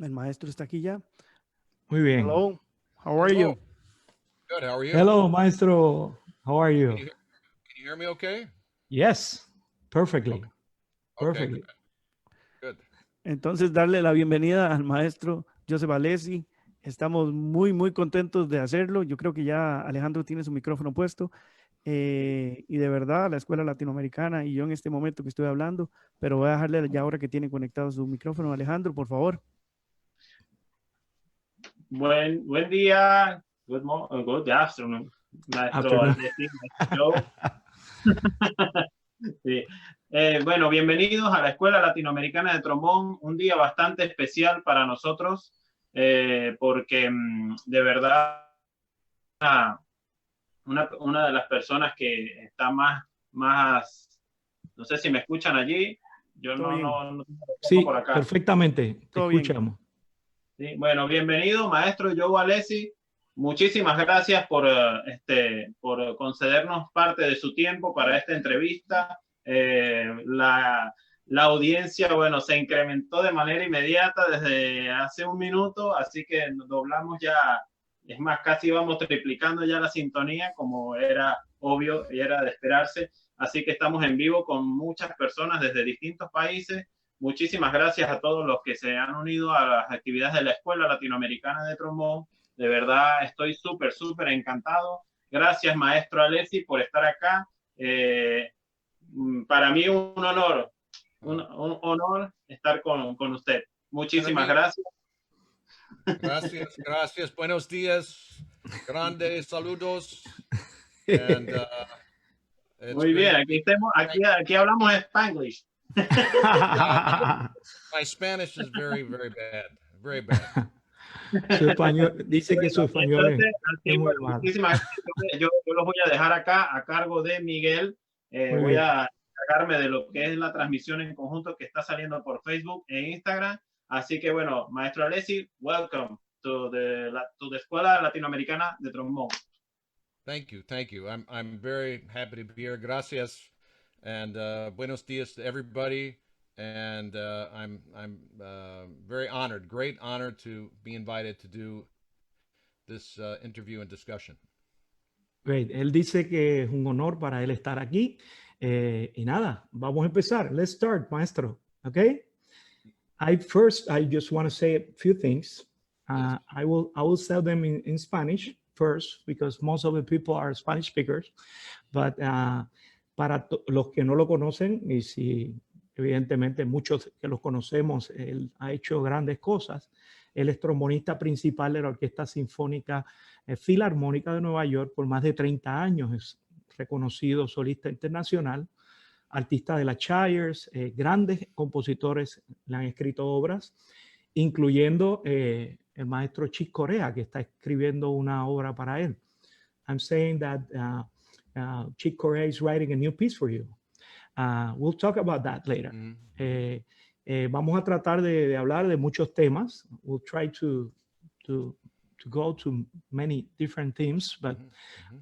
El maestro está aquí ya. Muy bien. Hello, how are you? Good, how are you? Hello, maestro. How are you? Can you hear me okay? Yes, perfectly. Okay. Perfectly. Okay, good. Entonces, darle la bienvenida al maestro Joseph Alessi. Estamos muy contentos de hacerlo. Yo creo que ya Alejandro tiene su micrófono puesto. Y de verdad, la Escuela Latinoamericana y yo en este momento que estoy hablando, pero voy a dejarle ya ahora que tiene conectado su micrófono, Alejandro, por favor. Buen día, good afternoon, maestro Alessi, maestro sí. Bueno, bienvenidos a la Escuela Latinoamericana de Trombón, un día bastante especial para nosotros, porque de verdad una de las personas que está más, no sé si me escuchan allí, yo no sí, por acá. Perfectamente, te escuchamos. Sí, bueno, bienvenido, maestro Joe Alessi. Muchísimas gracias por concedernos parte de su tiempo para esta entrevista. La audiencia, bueno, se incrementó de manera inmediata desde hace un minuto, así que doblamos ya, es más, casi vamos triplicando ya la sintonía, como era obvio y era de esperarse. Así que estamos en vivo con muchas personas desde distintos países. Muchísimas gracias a todos los que se han unido a las actividades de la Escuela Latinoamericana de Trombón. De verdad, estoy súper encantado. Gracias, maestro Alessi, por estar acá. Para mí un honor, un honor estar con usted. Muchísimas gracias. Gracias. Buenos días. Grandes saludos. And, muy bien, aquí hablamos Spanglish. My Spanish is very bad. Very bad. Su español, dice que su español es muy malo. Muchísimas gracias. Yo los voy a dejar acá a cargo de Miguel. Voy a encargarme de lo que es la transmisión en conjunto que está saliendo por Facebook e Instagram. Así que bueno, maestro Alessi, welcome to the Escuela Latinoamericana de Trombón. Thank you. I'm very happy to be here. Gracias. And buenos dias to everybody. And I'm very honored, great honor to be invited to do this interview and discussion. Great. Él dice que es un honor para él estar aquí. Y nada, vamos a empezar. Let's start, maestro. Okay. I just want to say a few things. Yes. I will say them in Spanish first because most of the people are Spanish speakers. But para los que no lo conocen, y si evidentemente muchos que los conocemos, él ha hecho grandes cosas. Él es trombonista principal de la Orquesta Sinfónica Filarmónica de Nueva York por más de 30 años. Es reconocido solista internacional, artista de la Shires, grandes compositores le han escrito obras, incluyendo el maestro Chick Corea, que está escribiendo una obra para él. I'm saying that Chick Corea is writing a new piece for you. We'll talk about that later. Vamos a tratar de hablar de muchos temas. We'll try to go to many different themes, but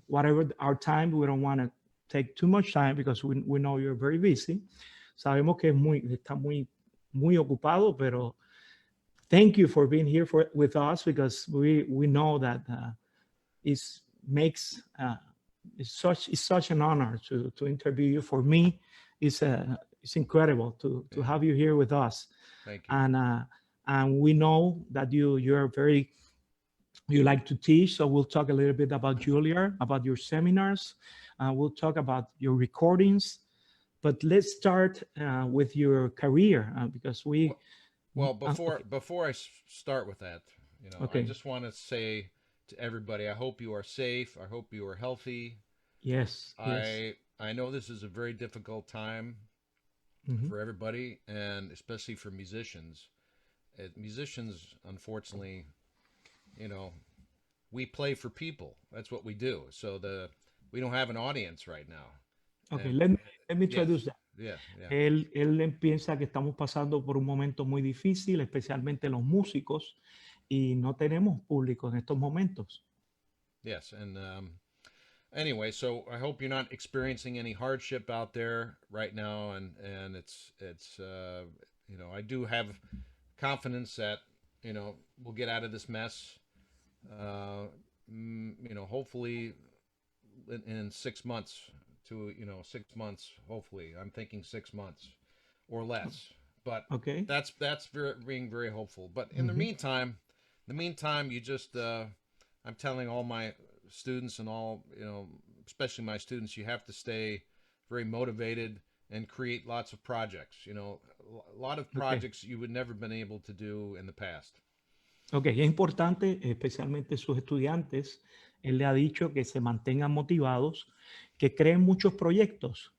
whatever our time, we don't want to take too much time because we know you're very busy. Sabemos que está muy ocupado, pero thank you for being here with us because we know that it's such an honor to interview you. For me, it's incredible to have you here with us. Thank you. And we know that you like to teach, so we'll talk a little bit about Juilliard, about your seminars. We'll talk about your recordings, but let's start with your career because before I start with that, I just want to say to everybody, I hope you are safe. I hope you are healthy. Yes. I know this is a very difficult time for everybody, and especially for musicians. Musicians, unfortunately, we play for people. That's what we do. So we don't have an audience right now. Okay, let me introduce that. Yeah. Él piensa que estamos pasando por un momento muy difícil, especialmente los músicos, y no tenemos público en estos momentos. Yes, and anyway, so I hope you're not experiencing any hardship out there right now, and it's I do have confidence that we'll get out of this mess. Hopefully in 6 months to 6 months. Hopefully, I'm thinking 6 months or less. But Okay. that's being very hopeful. But in the meantime, you just I'm telling all my students and all especially my students, you have to stay very motivated and create lots of projects. A lot of projects you would never been able to do in the past. Ok, es importante, especialmente sus estudiantes, él le ha dicho que se mantengan motivados, que creen muchos proyectos.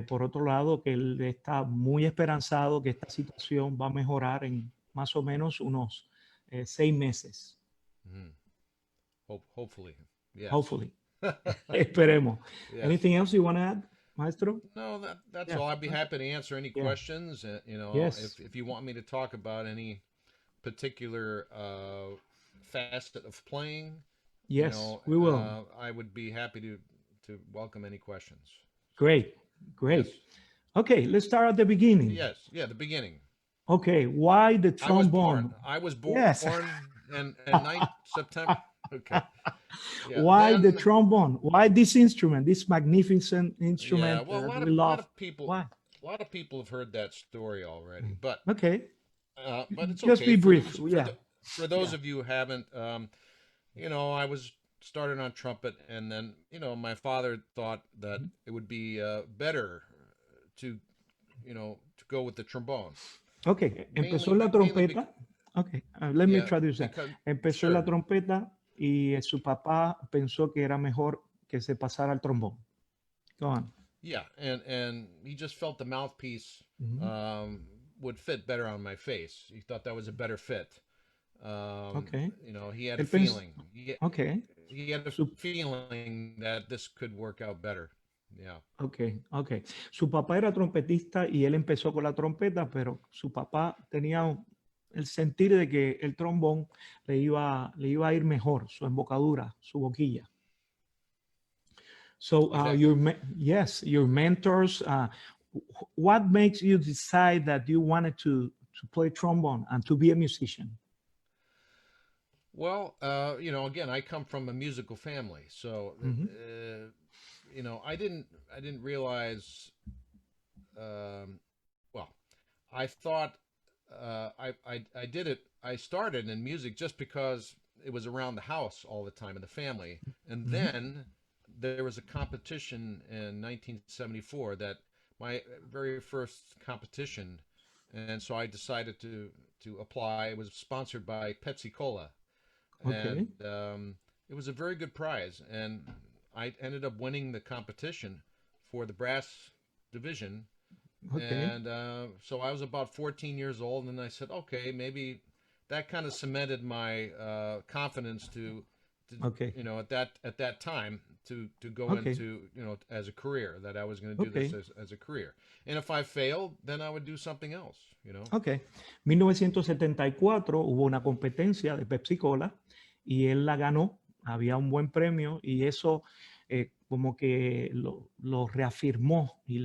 Por otro lado, que él está muy esperanzado que esta situación va a mejorar en más o menos unos 6 meses. Hopefully, yes. Hopefully. Esperemos. Yes. Anything else you want to add, Maestro? No, that's all. I'd be happy to answer any questions. Yes. If you want me to talk about any particular facet of playing, yes, we will. I would be happy to welcome any questions. Great. Yes. Okay, let's start at the beginning. Yes, the beginning. Okay, why the trombone? I was born Yes. in 9 September. Okay. Yeah, why the trombone? Why this instrument? This magnificent Yeah, instrument well, that a we love. lot of people. Why? A lot of people have heard that story already, but Okay. but it's Just okay. be brief. For those of you who haven't, I was started on trumpet, and then my father thought that it would be better to go with the trombone. Okay, empezó la trompeta. Okay, let me traduce that. Empezó la trompeta y su papá pensó que era mejor que se pasara al trombón. Go on. Yeah, and he just felt the mouthpiece would fit better on my face. He thought that was a better fit. Okay. He had a feeling. He had a Su- feeling that this could work out better. Yeah. Okay. Su papá era trompetista y él empezó con la trompeta, pero su papá tenía el sentir de que el trombón le iba a ir mejor, su embocadura, su boquilla. So Exactly. your mentors, what makes you decide that you wanted to play trombone and to be a musician? Well, again, I come from a musical family, so I didn't realize. Well, I thought I did it. I started in music just because it was around the house all the time in the family, and then there was a competition in 1974 that my very first competition, and so I decided to apply. It was sponsored by Pepsi Cola. Okay. And it was a very good prize, and I ended up winning the competition for the brass division. Okay. And so I was about 14 years old, and I said, okay, maybe that kind of cemented my confidence to at that time to go into as a career, that I was going to do this as a career. And if I failed, then I would do something else. Ok. 1974 hubo una competencia de Pepsi Cola y él la ganó. Había un buen premio y eso como que lo reafirmó y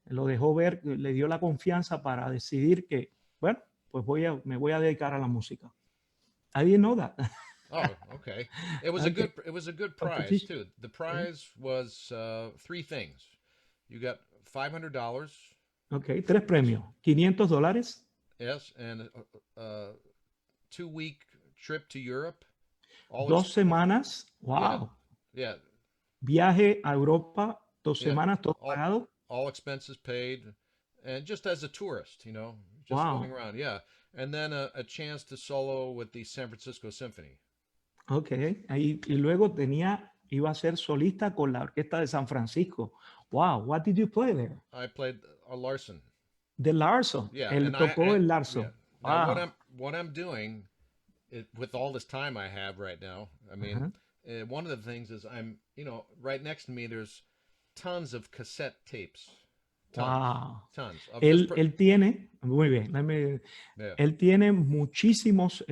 lo dejó ver, le dio la confianza para decidir que, bueno, pues me voy a dedicar a la música. I didn't know that. Oh, okay. It was a good prize too. The prize was 3 things. You got $500. Okay, 3 premios. $500. Yes, and a 2-week trip to Europe. 2 semanas. Wow. Yeah. Viaje a Europa, 2 semanas, todo pagado. All expenses paid, and just as a tourist, just going around. Yeah, and then a chance to solo with the San Francisco Symphony. Okay, y luego iba a ser solista con la orquesta de San Francisco. Wow, what did you play there? I played a Larson. The Larson. Yeah, Él tocó el Larson. Yeah. Wow. Now, what I'm doing, with all this time I have right now, I mean, one of the things is I'm, right next to me there's tons of cassette tapes. Tons. Él tiene, muy bien, él tiene muchísimos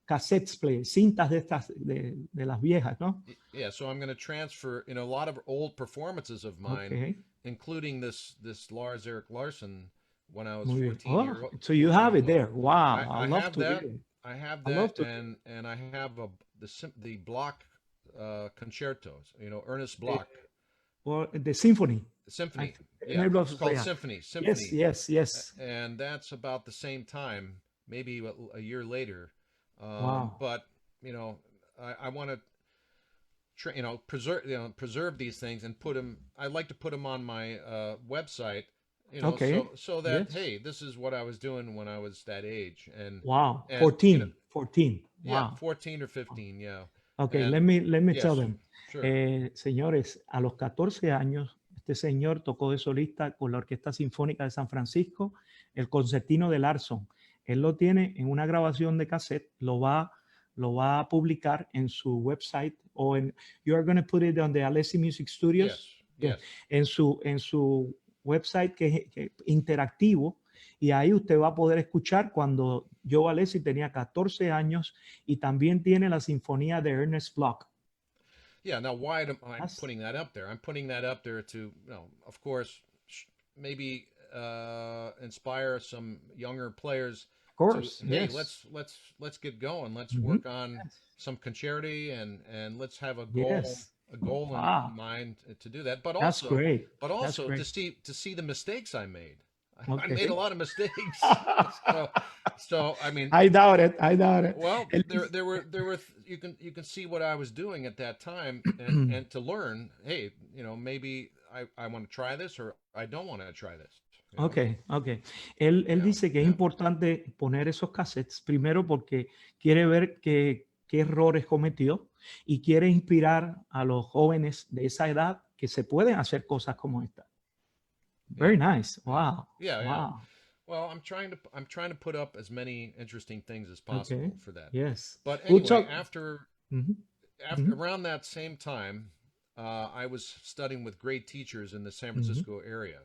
cassettes play, cintas de estas de las viejas, ¿no? Yeah, so I'm going to transfer, a lot of old performances of mine, including this Lars Erik Larsson when I was Muy bien. 14 years Oh, old. so you 14 have years it old. there. Wow. I I'd love have to that. hear it. I have I'd love that, to. and I have the block concertos. You know, Ernest Bloch, Or the symphony. the symphony. I- Yeah, maybe it's called yeah. Symphony. Yes, Symphony, yes, yes. and that's about the same time, maybe a year later. Wow. But you know, I want to preserve these things and put them. I'd like to put them on my website. You know, Okay. so that Yes. hey, this is what I was doing when I was that age, Wow. and 14. you know, 14. yeah, Wow. 14 or 15, yeah. Okay, And let me tell yes, them. sure. Señores, a los 14 años, este señor tocó de solista con la Orquesta Sinfónica de San Francisco, el concertino de Larson. Él lo tiene en una grabación de cassette, lo va a publicar en su website o en, you are going to put it on the Alessi Music Studios. Yes, En su website que es interactivo, y ahí usted va a poder escuchar cuando Joe Alessi tenía 14 años y también tiene la sinfonía de Ernest Bloch. Yeah. Now, why am I putting that up there? I'm putting that up there to, of course, maybe inspire some younger players. Of course, to, hey, yes. let's get going. Let's work on some concerti and let's have a goal. Yes. A goal Wow. in mind to do that, but That's also, great. but That's also great. to see the mistakes I made. Okay. I made a lot of mistakes. so I mean, I doubt it. well, there were you can see what I was doing at that time, and to learn, hey, maybe I want to try this or I don't want to try this. Okay. Él dice que es importante poner esos cassettes, primero porque quiere ver qué errores cometió y quiere inspirar a los jóvenes de esa edad que se pueden hacer cosas como esta. Very nice. Wow. Yeah. Wow. Well, I'm trying to put up as many interesting things as possible for that. Yes. But anyway, We'll talk. after around that same time, I was studying with great teachers in the San Francisco area.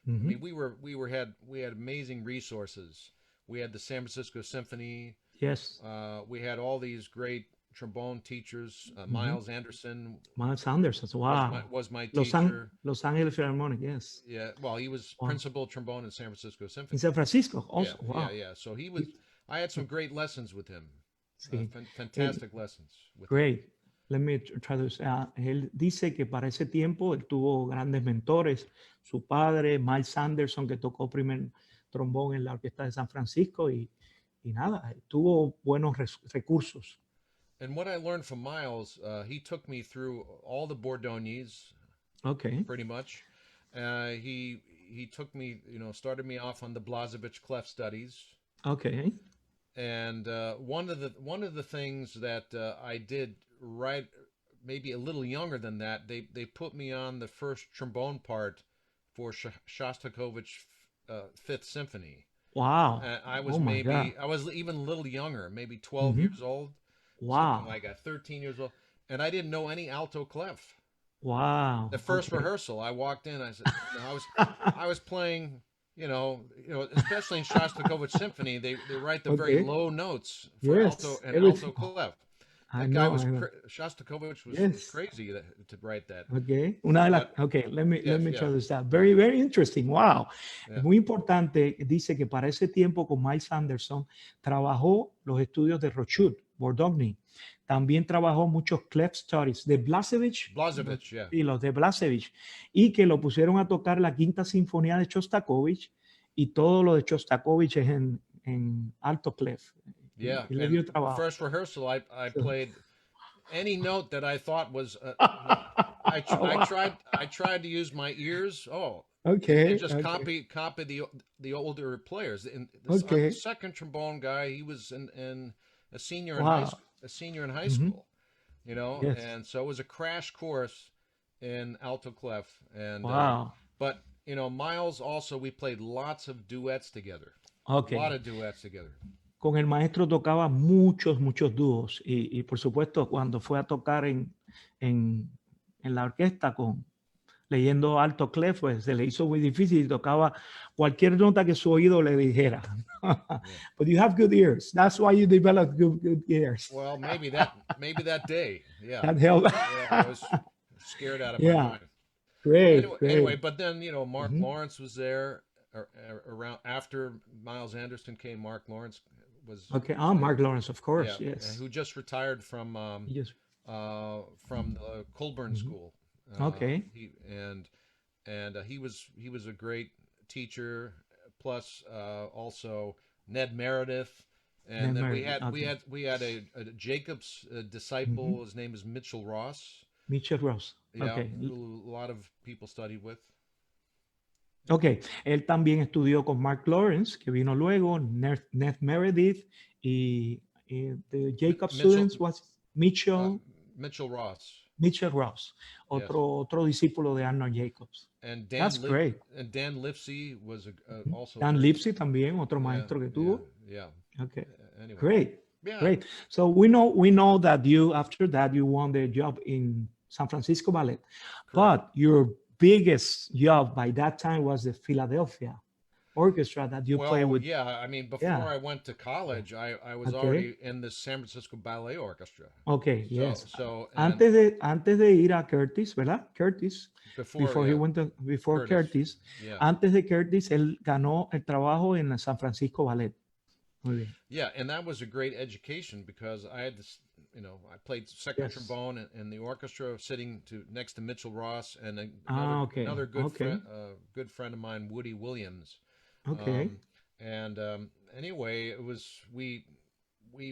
I mean, we had amazing resources. We had the San Francisco Symphony. Yes. We had all these great trombone teachers. Miles Anderson. Miles Anderson. Wow. Was my teacher. Los Angeles Philharmonic. Yes. Yeah. Well, he was principal trombone in San Francisco Symphony. In San Francisco also. Yeah, wow. Yeah. So he was. I had some great lessons with him. Sí. Fantastic lessons. Great. Let me try to say, él dice que para ese tiempo él tuvo grandes mentores, su padre, Miles Anderson, que tocó primer trombón en la Orquesta de San Francisco y nada, tuvo buenos recursos. And what I learned from Miles, he took me through all the Bourdonniers, pretty much. He took me, started me off on the Blazevich clef studies. Okay. And one of the things that I did right, maybe a little younger than that, they put me on the first trombone part for Shostakovich Fifth Symphony. Wow. I was I was even a little younger, maybe 12 years old. Wow. Like 13 years old, and I didn't know any alto clef. Wow. The first rehearsal, I walked in. I said, I was playing. Especially in Shostakovich Symphony, they write the very low notes for alto and alto clef. Shostakovich was crazy to write that. Okay. Let me try this out. Very, very interesting. Wow. Yeah. Muy importante. Dice que para ese tiempo con Miles Anderson trabajó los estudios de Rochud, Bordogny. También trabajó muchos clef studies de Blazevich. Y los de Blazevich. Y que lo pusieron a tocar la quinta sinfonía de Shostakovich y todo lo de Shostakovich es en alto clef. Yeah, and first rehearsal, I played any note that I thought was. I tried to use my ears. And just copy the older players. And the second trombone guy, he was a senior in high school. And so it was a crash course in alto clef. And but Miles also, we played lots of duets together. A lot of duets together. Con el maestro tocaba muchos dúos y por supuesto cuando fue a tocar en la orquesta leyendo alto clef, pues se le hizo muy difícil y tocaba cualquier nota que su oído le dijera. But you have good ears. That's why you develop good ears. Well, maybe that day. Yeah. That helped. I was scared out of my mind. Great. Anyway, but then, Mark Lawrence was there. around after Miles Anderson came, Mark Lawrence was Okay. Ah, Mark Lawrence, of course. yeah, Yes. who just retired Yes. from the Colburn Mhm. School. Okay. He was a great teacher. Plus, also Ned Meredith, and Ned then Meredith. Okay. we had a Jacobs Mhm. disciple. His name is Mitchell Ross. Mitchell Ross. Yeah, Okay. who a lot of people studied with. Ok, él también estudió con Mark Lawrence, que vino luego, Ned Meredith, y the Jacob Mitchell students was uh, Mitchell, Mitchell Ross. Mitchell Ross, Yes. otro discípulo de Arnold Jacobs. And That's great. And Dan Lipsey was also Dan very, Lipsey también, otro yeah, maestro que tuvo. yeah. Okay, Anyway, great, yeah. great. So we know that you, after that, you won the job in San Francisco Ballet. Correct. But your biggest job by that time was the Philadelphia Orchestra that you play with. Yeah, I mean, before Yeah. I went to college, I was Okay. already in the San Francisco Ballet Orchestra. Okay, yes. And Antes de ir a Curtis, ¿verdad? Curtis, before he yeah, went to, before Curtis, yeah. antes de Curtis, él ganó el trabajo en la San Francisco Ballet. Muy bien. Yeah, and that was a great education because I had this, I played second Yes. trombone in the orchestra, sitting next to Mitchell Ross and Okay. another good Okay. good friend of mine, Woody Williams. Okay. Anyway, it was we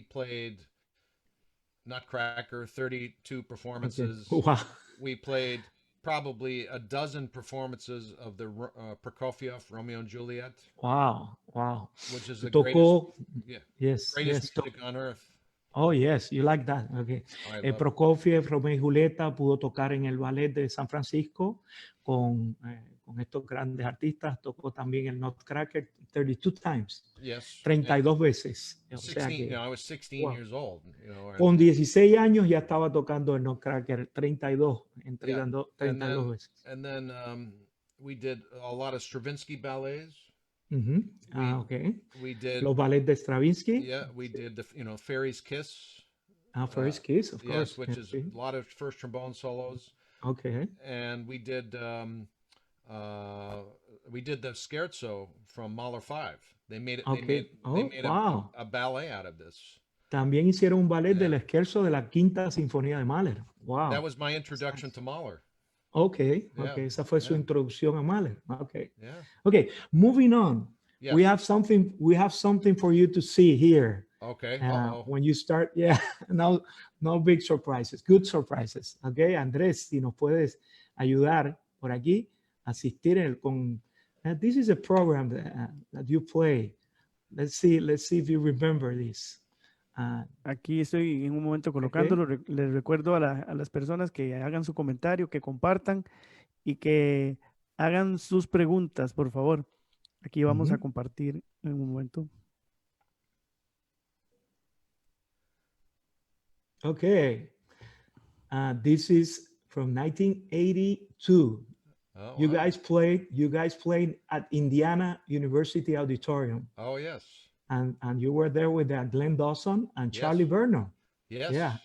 played Nutcracker, 32 performances. Okay. Wow. We played probably a dozen performances of the Prokofiev Romeo and Juliet. Wow. Wow. Which is the Tocó, greatest yes. music on earth. Oh, yes, you like that. Okay. Prokofiev, Romeo y Julieta pudo tocar en el ballet de San Francisco con estos grandes artistas. Tocó también el Nutcracker 32 times. Yes. 32 veces. O 16, sea que, I was 16 years old. Con 16 años ya estaba tocando el Nutcracker 32, entregando 32 veces. And then we did a lot of Stravinsky ballets. Okay. We did los ballets de Stravinsky. Yeah, we did the Fairy's Kiss. Fairy's Kiss, of course. Yes, which is a lot of first trombone solos. Okay. And we did the Scherzo from Mahler 5. They made it. Okay. They made a ballet out of this. También hicieron un ballet del Scherzo de la Quinta Sinfonía de Mahler. Wow. That was my introduction to Mahler. Okay. Yeah. Okay. Esa fue su introducción a Mahler. Okay. Yeah. Okay. Moving on. Yes. We have something for you to see here. Okay. When you start, no big surprises, good surprises. Okay, Andrés, si nos puedes ayudar por aquí, asistir con. This is a program that you play. Let's see if you remember this. Aquí estoy en un momento colocándolo. Les recuerdo a las personas que hagan su comentario, que compartan y que hagan sus preguntas, por favor. Aquí vamos a compartir en un momento. Okay. This is from 1982. Oh, you guys played at Indiana University Auditorium. Oh, yes. And you were there with Glenn Dawson and Charlie Vernon. Yes. Yeah.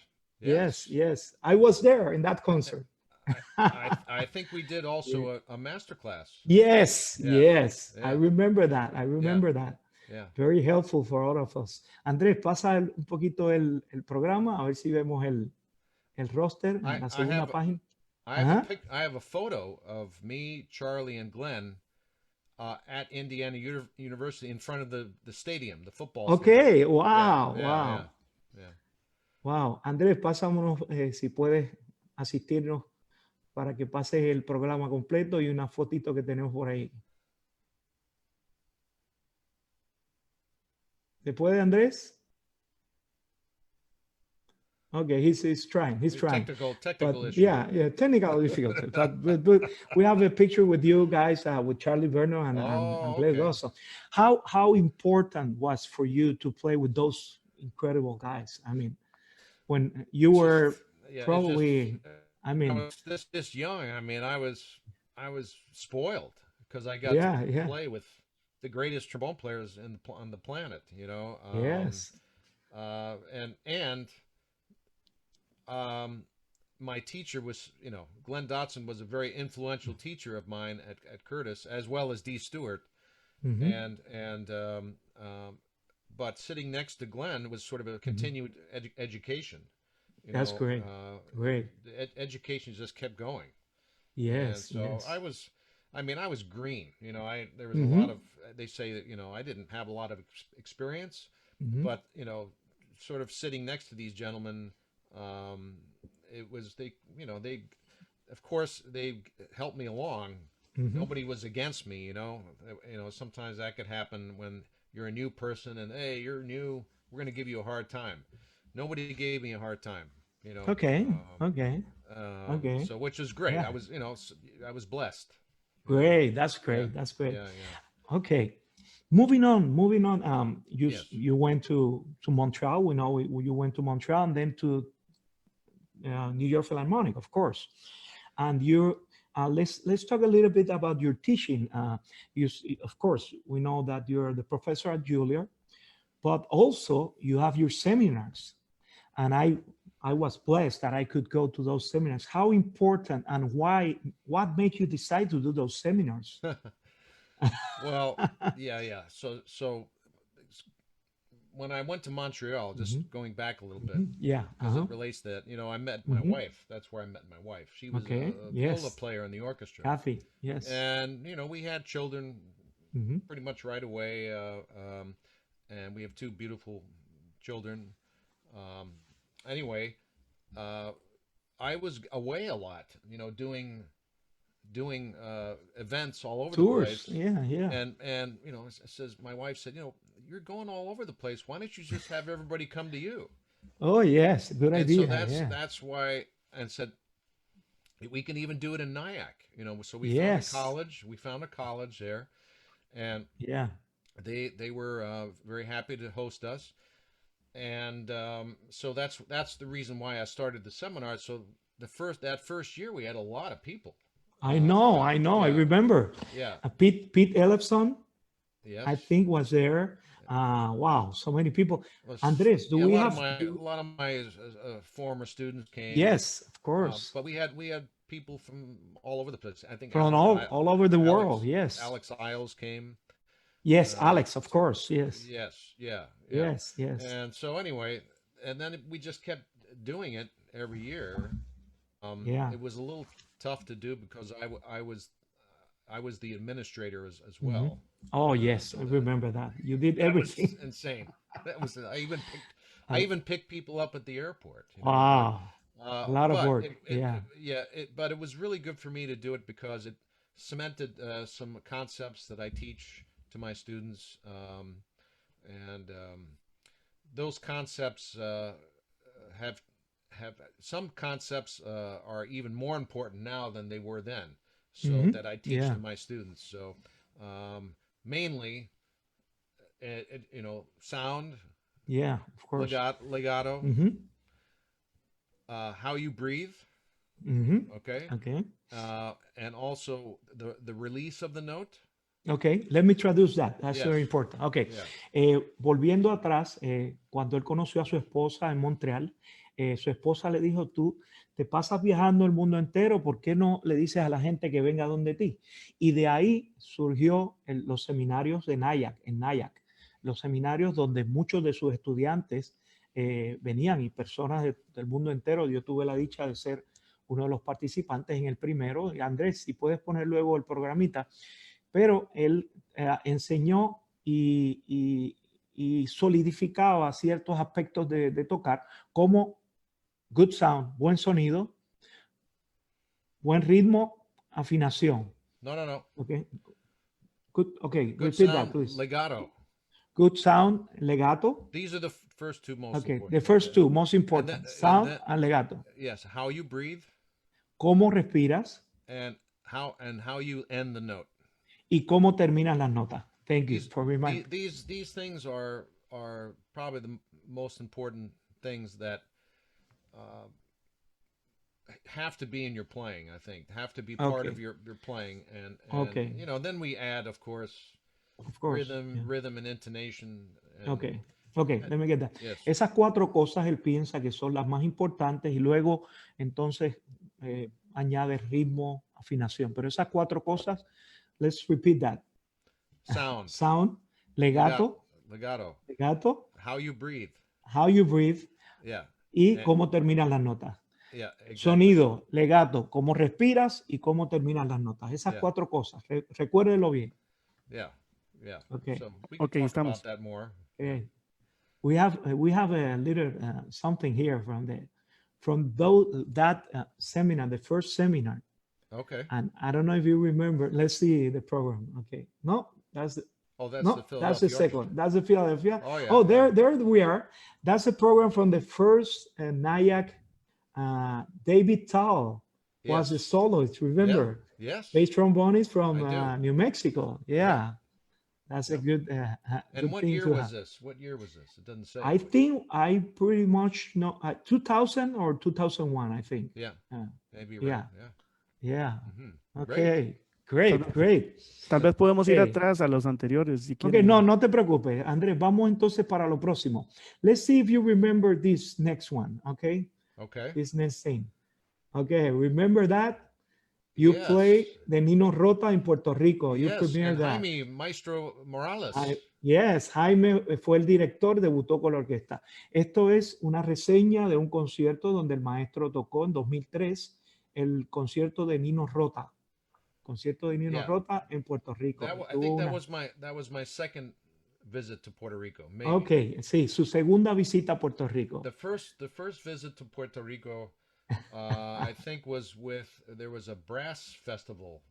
Yes. I was there in that concert. I think we did also a master class. Yes. Yeah. I remember that. Yeah. Very helpful for all of us. Andrés, pasa un poquito el programa, a ver si vemos el roster en la segunda página. I have a photo of me, Charlie, and Glenn at Indiana University in front of the stadium, the football Okay, stadium. wow. Yeah. Wow, Andrés, pásanos si puedes asistirnos para que pases el programa completo y una fotito que tenemos por ahí. ¿Se puede, Andrés? Okay, he's trying. Technical issue. Yeah, technical difficulty. but we have a picture with you guys, with Charlie Vernon and Glenn Dawson. How important was for you to play with those incredible guys? I mean, when you were probably, I was this young. I mean, I was spoiled because I got to play with the greatest trombone players on the planet. Yes. My teacher was, Glenn Dotson was a very influential teacher of mine at Curtis, as well as Dee Stewart. But sitting next to Glenn was sort of a continued education. You That's know, great. Great. The education just kept going. Yes. And so Yes. I was green. You know, there was a lot of, they say that, you know, I didn't have a lot of experience, but, you know, sort of sitting next to these gentlemen, it was, of course, they helped me along. Nobody was against me, you know. Sometimes that could happen when you're a new person and, hey, you're new, we're going to give you a hard time. Nobody gave me a hard time, you know. Okay. Okay. Okay. So, which is great. Yeah. I was blessed. Great. That's great. Yeah. That's great. Yeah. Okay. Moving on. Yes. You went to Montreal. We know you went to Montreal and then to New York Philharmonic, of course. And let's talk a little bit about your teaching. Of course, we know that you're the professor at Juilliard, but also you have your seminars. And I was blessed that I could go to those seminars. How important and what made you decide to do those seminars? Well, yeah. So when I went to Montreal, just going back a little bit, yeah, because it relates to that, you know, I met my wife. That's where I met my wife. She was a viola player in the orchestra. Kathy, yes. And, you know, we had children pretty much right away. And we have 2 beautiful children. Anyway, I was away a lot, you know, doing events all over Tours. the place. Yeah. And you know, my wife said, you know, you're going all over the place. Why don't you just have everybody come to you? Oh yes, good idea. So that's why, and said we can even do it in Nyack. You know, so we found a college there, and they were very happy to host us. And so that's the reason why I started the seminar. So that first year we had a lot of people. I know. Yeah. I remember. Yeah. Pete Ellefson, yes, I think was there. Wow, so many people. Andres, do we have a lot of my former students came? Yes, of course. But we had people from all over the place. I think from all over the world. Yes. Alex Isles came. Yes, Alex, of course. Yes. Yes. Yeah. Yes. And so anyway, and then we just kept doing it every year. It was a little tough to do because I was the administrator as well. Oh yes, I remember that. You did everything. That was insane. That was I even picked people up at the airport. You know? Wow, a lot of work. But it was really good for me to do it because it cemented some concepts that I teach to my students, and those concepts have some concepts are even more important now than they were then. So that I teach to my students. So mainly, you know, sound. Yeah, of course. Legato. How you breathe. Okay. And also the release of the note. Okay, let me introduce that. That's very important. Okay. Volviendo atrás, cuando él conoció a su esposa en Montreal, su esposa le dijo, tú te pasas viajando el mundo entero, ¿por qué no le dices a la gente que venga donde ti? Y de ahí surgió los seminarios de Nyack, en Nyack, los seminarios donde muchos de sus estudiantes venían y personas del mundo entero. Yo tuve la dicha de ser uno de los participantes en el primero. Andrés, si puedes poner luego el programita. Pero él enseñó y solidificaba ciertos aspectos de tocar, como good sound, buen sonido, buen ritmo, afinación. No. Okay. Good repeat sound, that, please. legato. Good sound, legato. These are the first 2 most important. The first 2 most important, sound and legato. Yes, how you breathe. Cómo respiras. And how you end the note. Y cómo terminas las notas. Thank you for reminding. These things are probably the most important things that have to be in your playing. I think have to be part of your playing, and you know, then we add, of course rhythm and intonation. And, let me get that. Yes. Esas 4 cosas él piensa que son las más importantes y luego entonces añade ritmo, afinación. Pero esas 4 cosas, let's repeat that. Sound. Sound. Legato. Legato. Legato. How you breathe. How you breathe. Yeah. Y And- cómo terminan las notas. Yeah. Exactly. Sonido, legato, cómo respiras y cómo terminan las notas. Esas Yeah. 4 cosas. Recuérdelo bien. Yeah. Yeah. Okay. So we can Okay, talk estamos. about that more. Okay. We have a little something here from that seminar, the first seminar. Okay. And I don't know if you remember. Let's see the program. Okay. No, that's the, Oh, that's no, the Philadelphia. that's the second. That's the Philadelphia. Oh, yeah. Oh, there we are. That's a program from the first NIAC. David Tal was the Yes. soloist. Remember, Yes. bass trombonist from I do. New Mexico. Yeah, that's a good. And good what thing year to was have. this? What year was this? It doesn't say. I think I pretty much know 2000 or 2001. I think. Yeah. Uh, Maybe yeah. right. Yeah. Yeah. Mhm. Okay. Great. Tal vez podemos ir Okay. atrás a los anteriores si Okay, quieren. no te preocupes, Andrés. Vamos entonces para lo próximo. Let's see if you remember this next one. Okay, Okay. this next thing. Okay, remember that you Yes. play the Nino Rota in Puerto Rico. You Yes. premiered And that. Jaime Maestro Morales. Yes, Jaime fue el director, debutó con la orquesta. Esto es una reseña de un concierto donde el maestro tocó en 2003 el concierto de Nino Rota. Concierto de Nino Yeah. Rota en Puerto Rico. I Tuvo think una- that was my second visit to Puerto Rico. Maybe. Ok, sí, su segunda visita a Puerto Rico. The first visit to Puerto Rico, I think there was a brass festival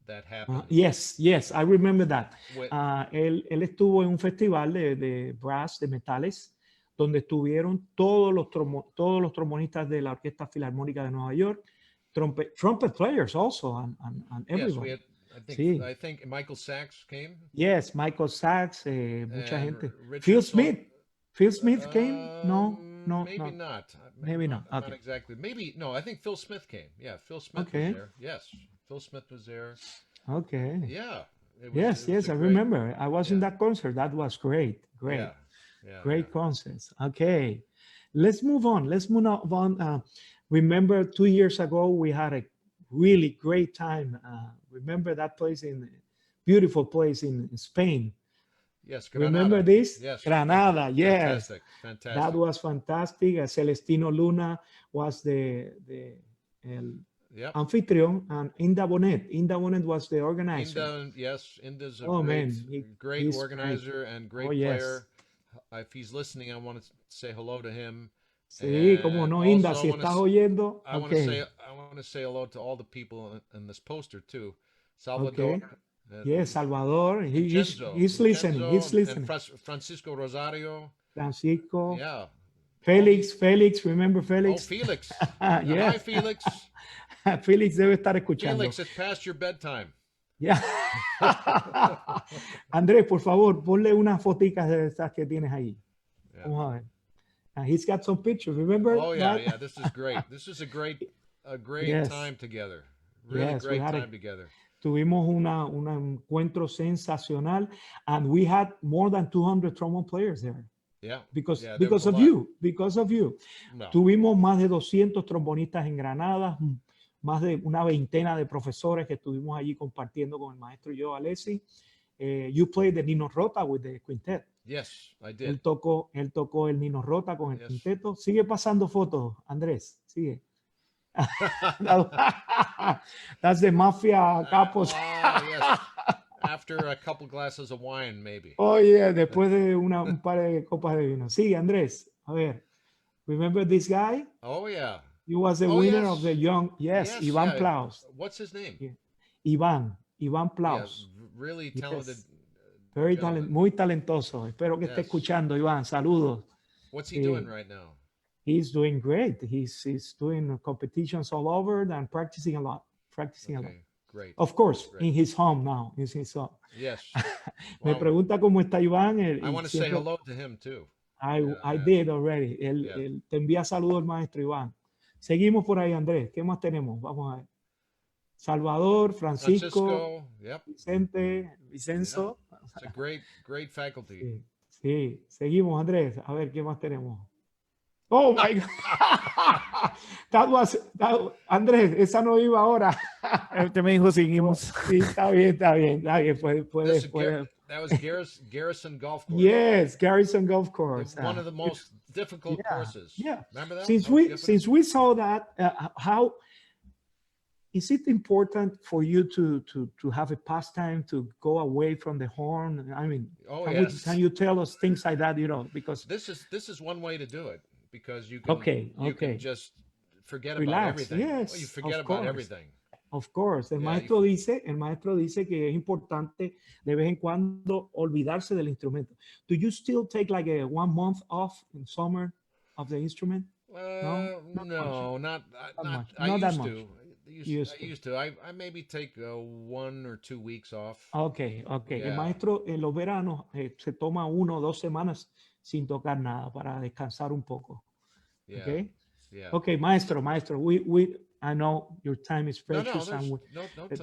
that happened. Yes, I remember that. With- Él estuvo en un festival de brass, de metales, donde estuvieron todos los trombonistas de la Orquesta Filarmónica de Nueva York, trumpet players also, and yes, everyone. we had. Sí. I think Michael Sachs came. Yes, Michael Sachs, mucha And gente. Richard Phil Sol- Smith. Phil Smith came? No. Maybe not. Maybe not. Not Okay. exactly. Maybe no. I think Phil Smith came. Yeah, Phil Smith Okay. was there. Yes, Phil Smith was there. Okay. Yeah. It was- Yes, it was yes, a I great- remember. I was in yeah. that concert. That was great. Yeah. Yeah. Great yeah. concerts. Okay, let's move on. Remember 2 years ago, we had a really great time. Remember that beautiful place in Spain. Yes. Granada. Remember this? Yes. Granada, yes. Fantastic. That was fantastic. Celestino Luna was the Yep. anfitrion, and Inda Bonet was the organizer. Inda's a Oh, great, man, great he's organizer and great Oh, yes. player. If he's listening, I want to say hello to him. Sí, como no, Inda, also si I wanna estás s- oyendo, I want okay. to say hello to all the people in this poster too. Salvador. Yes, Salvador. He's Vincenzo listening. He's and listening. Francisco Rosario. Francisco. Yeah. Felix. Remember Oh, Felix? Felix. Yeah. Hi, Felix. Felix debe estar escuchando. Felix, it's past your bedtime. Yeah. Andrés, por favor, ponle unas foticas de esas que tienes ahí. Yeah. Vamos a ver. And he's got some pictures. Remember? Oh yeah, that? yeah. This is great. This is a great Yes. time together. Really Yes, we great had a- time together. Tuvimos un encuentro sensacional, and we had more than 200 trombone players there. Yeah. Because Yeah, there was a of lot. you, because of you. No. Tuvimos más de 200 trombonistas en Granada, más de una veintena de profesores que estuvimos allí compartiendo con el maestro y yo, Alessi. You played the Nino Rota with the quintet. Yes, I Él did. tocó el Nino Rota con el Yes. quinteto. Sigue pasando fotos, Andrés. Sigue. That's the mafia capos. Yes. After a couple glasses of wine, maybe. Oye, después de un par de copas de vino. Sí, Andrés. A ver. Remember this guy? Oh yeah. He was the Oh, winner yes. of the young. Yes, Iván yeah. Plaus. What's his name? Yeah. Iván Yeah, Plaus. really Yes. talented. Very gentleman. muy talentoso. Espero que esté Yes. escuchando, Iván. Saludos. What's he Sí. doing right now? He's doing great. He's doing competitions all over and practicing a lot. Okay, great. Of course, Great. in his home now. In his home. Yes. Me Well, pregunta cómo está Iván. I want to say hello to him too. I Yeah. did already. Yeah. Te envía saludos el maestro Iván. Seguimos por ahí, Andrés. ¿Qué más tenemos? Vamos a ver. Salvador, Francisco, Yep. Vicente, Vicenzo. It's a great faculty. Sí, sí. Seguimos, Andrés. A ver, ¿qué más tenemos? Oh, my God. Andrés, esa no iba ahora. Usted me dijo seguimos. Sí, está bien. Puede. Listen, That was Garrison Golf Course. Yes, Garrison Golf Course. One of the most difficult courses. Yeah. Remember that? Since we saw that, how is it important for you to have a pastime to go away from the horn? I mean, can you tell us things like that? You know, because this is one way to do it, because you can just forget Relax. about everything. Yes, well, you forget of about course. everything. Of course, el maestro dice que es importante de vez en cuando olvidarse del instrumento. Do you still take like a 1 month off in summer of the instrument? No, not much. I Not that used much. to. I used to. I maybe take 1 or 2 weeks off. Okay. Yeah. El maestro en los veranos se toma 1 o 2 semanas sin tocar nada para descansar un poco. Yeah. Okay. Yeah. Okay, maestro. I know your time is precious,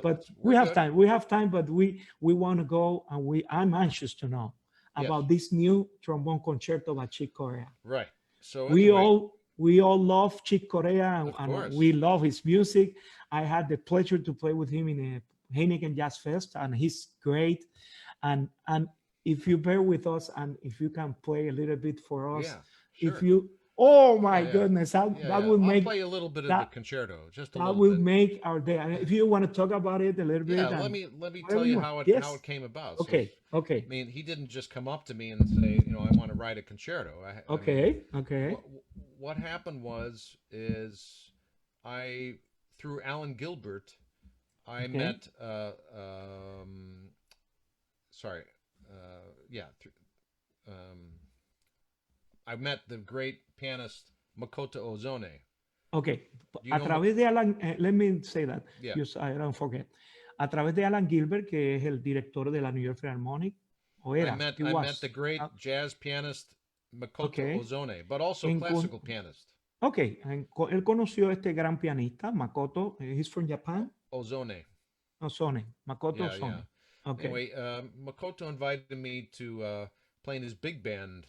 but we have time. We have time, but we want to go, and I'm anxious to know about this new trombone concerto by Chick Corea. Right. So anyway, we all love Chick Corea, and we love his music. I had the pleasure to play with him in a Heineken Jazz Fest, and he's great. And if you bear with us, and if you can play a little bit for us, sure. if you. Oh my goodness! That will I'll make play a little bit of the concerto, just a little bit. That will bit. make our day. If you want to talk about it a little bit. Yeah, let me tell you how it came about. Okay. So, okay. I mean, he didn't just come up to me and say, I want to write a concerto. Okay. What happened is through Alan Gilbert, I met I met the great pianist Makoto Ozone. Okay. A través de Alan, let me say that. Yeah. Just, I don't forget. A través de Alan Gilbert, que es el director de la New York Philharmonic, I met the great jazz pianist Makoto Ozone, but also classical pianist. Okay. Él conoció a este gran pianista, Makoto. He's from Japan. Ozone. Makoto Ozone. Yeah. Okay. Anyway, Makoto invited me to play in his big band.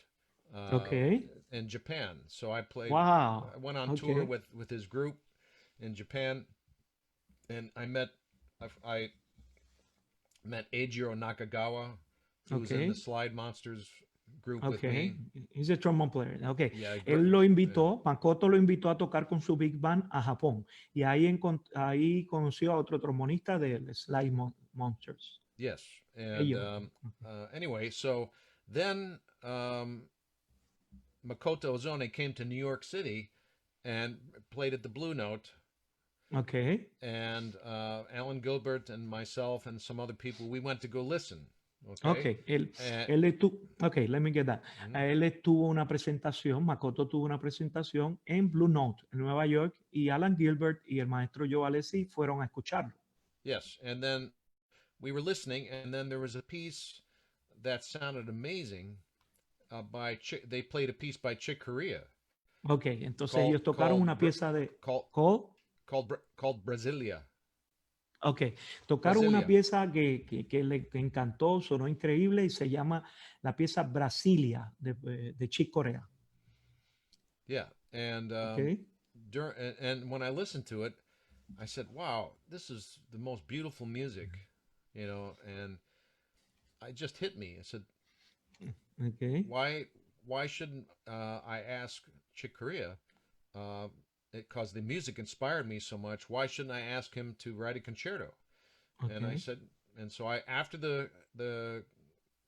In Japan, so I played. Wow! I went on tour with his group in Japan, and I met Eijiro Nakagawa, who was in the Slide Monsters group with me. He's a trombone player. Okay. Yeah, Makoto lo invitó a tocar con su big band a Japón, y ahí conoció a otro trombonista de Slide Monsters. Yes, and anyway, so then. Makoto Ozone came to New York City and played at the Blue Note. Okay. And Alan Gilbert and myself and some other people, we went to go listen. Okay. Okay, let me get that. Él tuvo una presentación, Makoto tuvo una presentación en Blue Note, en Nueva York, y Alan Gilbert y el maestro Joe Alessi fueron a escucharlo. Yes, and then we were listening, and then there was a piece that sounded amazing. They played a piece by Chick Corea. Okay, entonces ellos tocaron una pieza de called Brasilia. Okay, tocaron una pieza que le encantó, sonó increíble y se llama la pieza Brasilia de Chick Corea. Yeah, and and when I listened to it, I said, "Wow, this is the most beautiful music," and it just hit me. I said. Okay. Why shouldn't I ask Chick Corea? Because the music inspired me so much. Why shouldn't I ask him to write a concerto? Okay. And I said, and so after the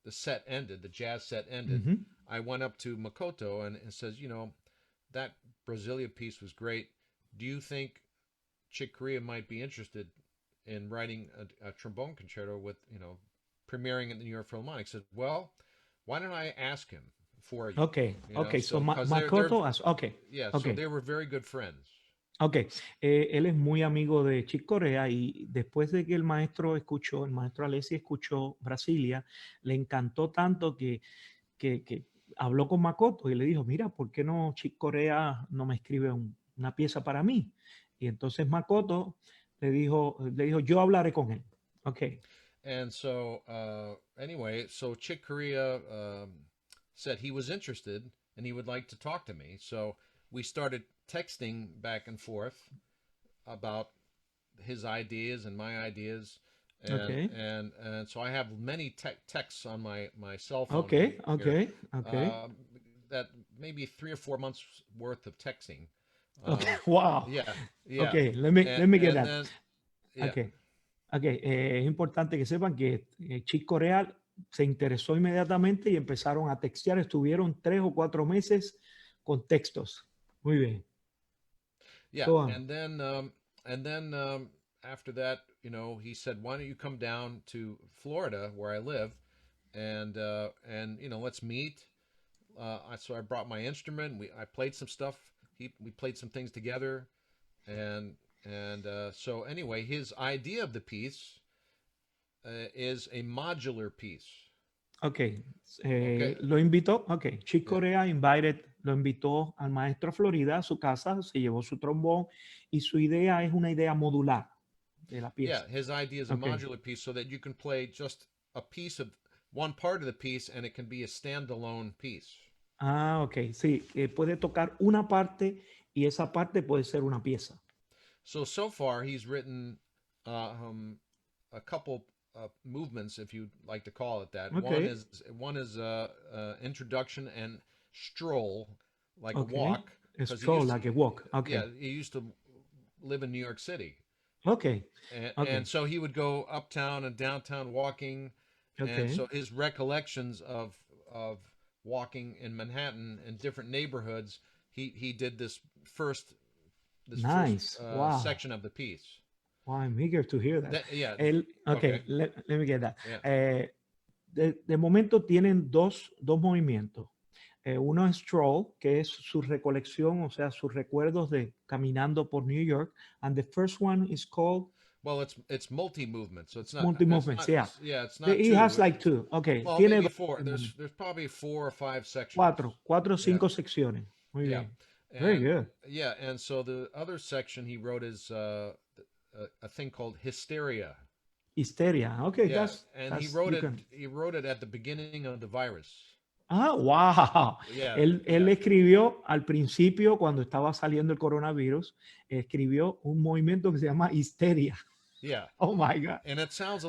set ended, the jazz set ended, I went up to Makoto and says, that Brasilia piece was great. Do you think Chick Corea might be interested in writing a trombone concerto with premiering at the New York Philharmonic? I said, well. Why don't I ask him for you? Okay. So Makoto asked. Okay. Yeah. So they were very good friends. Okay. Él es muy amigo de Chick Corea y después de que el maestro Alessi escuchó Brasilia, le encantó tanto que habló con Makoto y le dijo, mira, ¿por qué no Chick Corea no me escribe una pieza para mí? Y entonces Makoto le dijo, yo hablaré con él. Okay. And so, anyway, so Chick Corea said he was interested and he would like to talk to me. So we started texting back and forth about his ideas and my ideas. And, Okay. and so I have many texts on my cell phone Okay, here, okay, okay. that maybe 3 or 4 months worth of texting. Okay, wow. Yeah, yeah. Okay, let me get And that. then, yeah, Okay, okay. Es importante que sepan que Chick Corea se interesó inmediatamente y empezaron a textear. Estuvieron 3 o 4 meses con textos. Muy bien. yeah. Go on. And then after that, you know, he said, "Why don't you come down to Florida, where I live, and you know, let's meet." So I brought my instrument. I played some stuff. We played some things together, and so anyway, his idea of the piece is a modular piece. Okay. Okay. Lo invitó. Okay. Chick Yeah. Corea lo invitó al maestro Florida a su casa, se llevó su trombón y su idea es una idea modular de la Yeah, pieza. his idea is a Okay. modular piece so that you can play just a piece of one part of the piece and it can be a standalone piece. Ah, ok. Sí, puede tocar una parte y esa parte puede ser una pieza. So far he's written a couple movements, if you'd like to call it that. Okay. One is introduction and stroll, like Okay. a walk. A 'Cause he stroll, used to- like a walk. Okay. Yeah, he used to live in New York City. Okay. Okay. And so he would go uptown and downtown walking. Okay. And so his recollections of walking in Manhattan in different neighborhoods, he did this first Nice. Wow. section of the piece. Wow, I'm eager to hear that. Yeah. Okay, Okay. let me get that. Yeah. De momento tienen dos movimientos. Uno es stroll, que es su recolección, o sea, sus recuerdos de caminando por New York. And the first one is called... Well, it's multi-movement, so it's not multi-movements, yeah. Yeah, it's not He two. has like two. Okay. Well, Tiene maybe dos four. There's movimientos. probably 4 or 5 sections. Cuatro o cinco secciones. Muy Yeah. bien. Very And, good. Yeah, and so the other section he wrote is a thing called hysteria. Histeria. Okay, Yeah, that's... he wrote it at the beginning of the virus. Ah, wow. Yeah, Él escribió al principio, cuando estaba saliendo el coronavirus, escribió un movimiento que se llama histeria. Yeah. Oh my God. And it sounds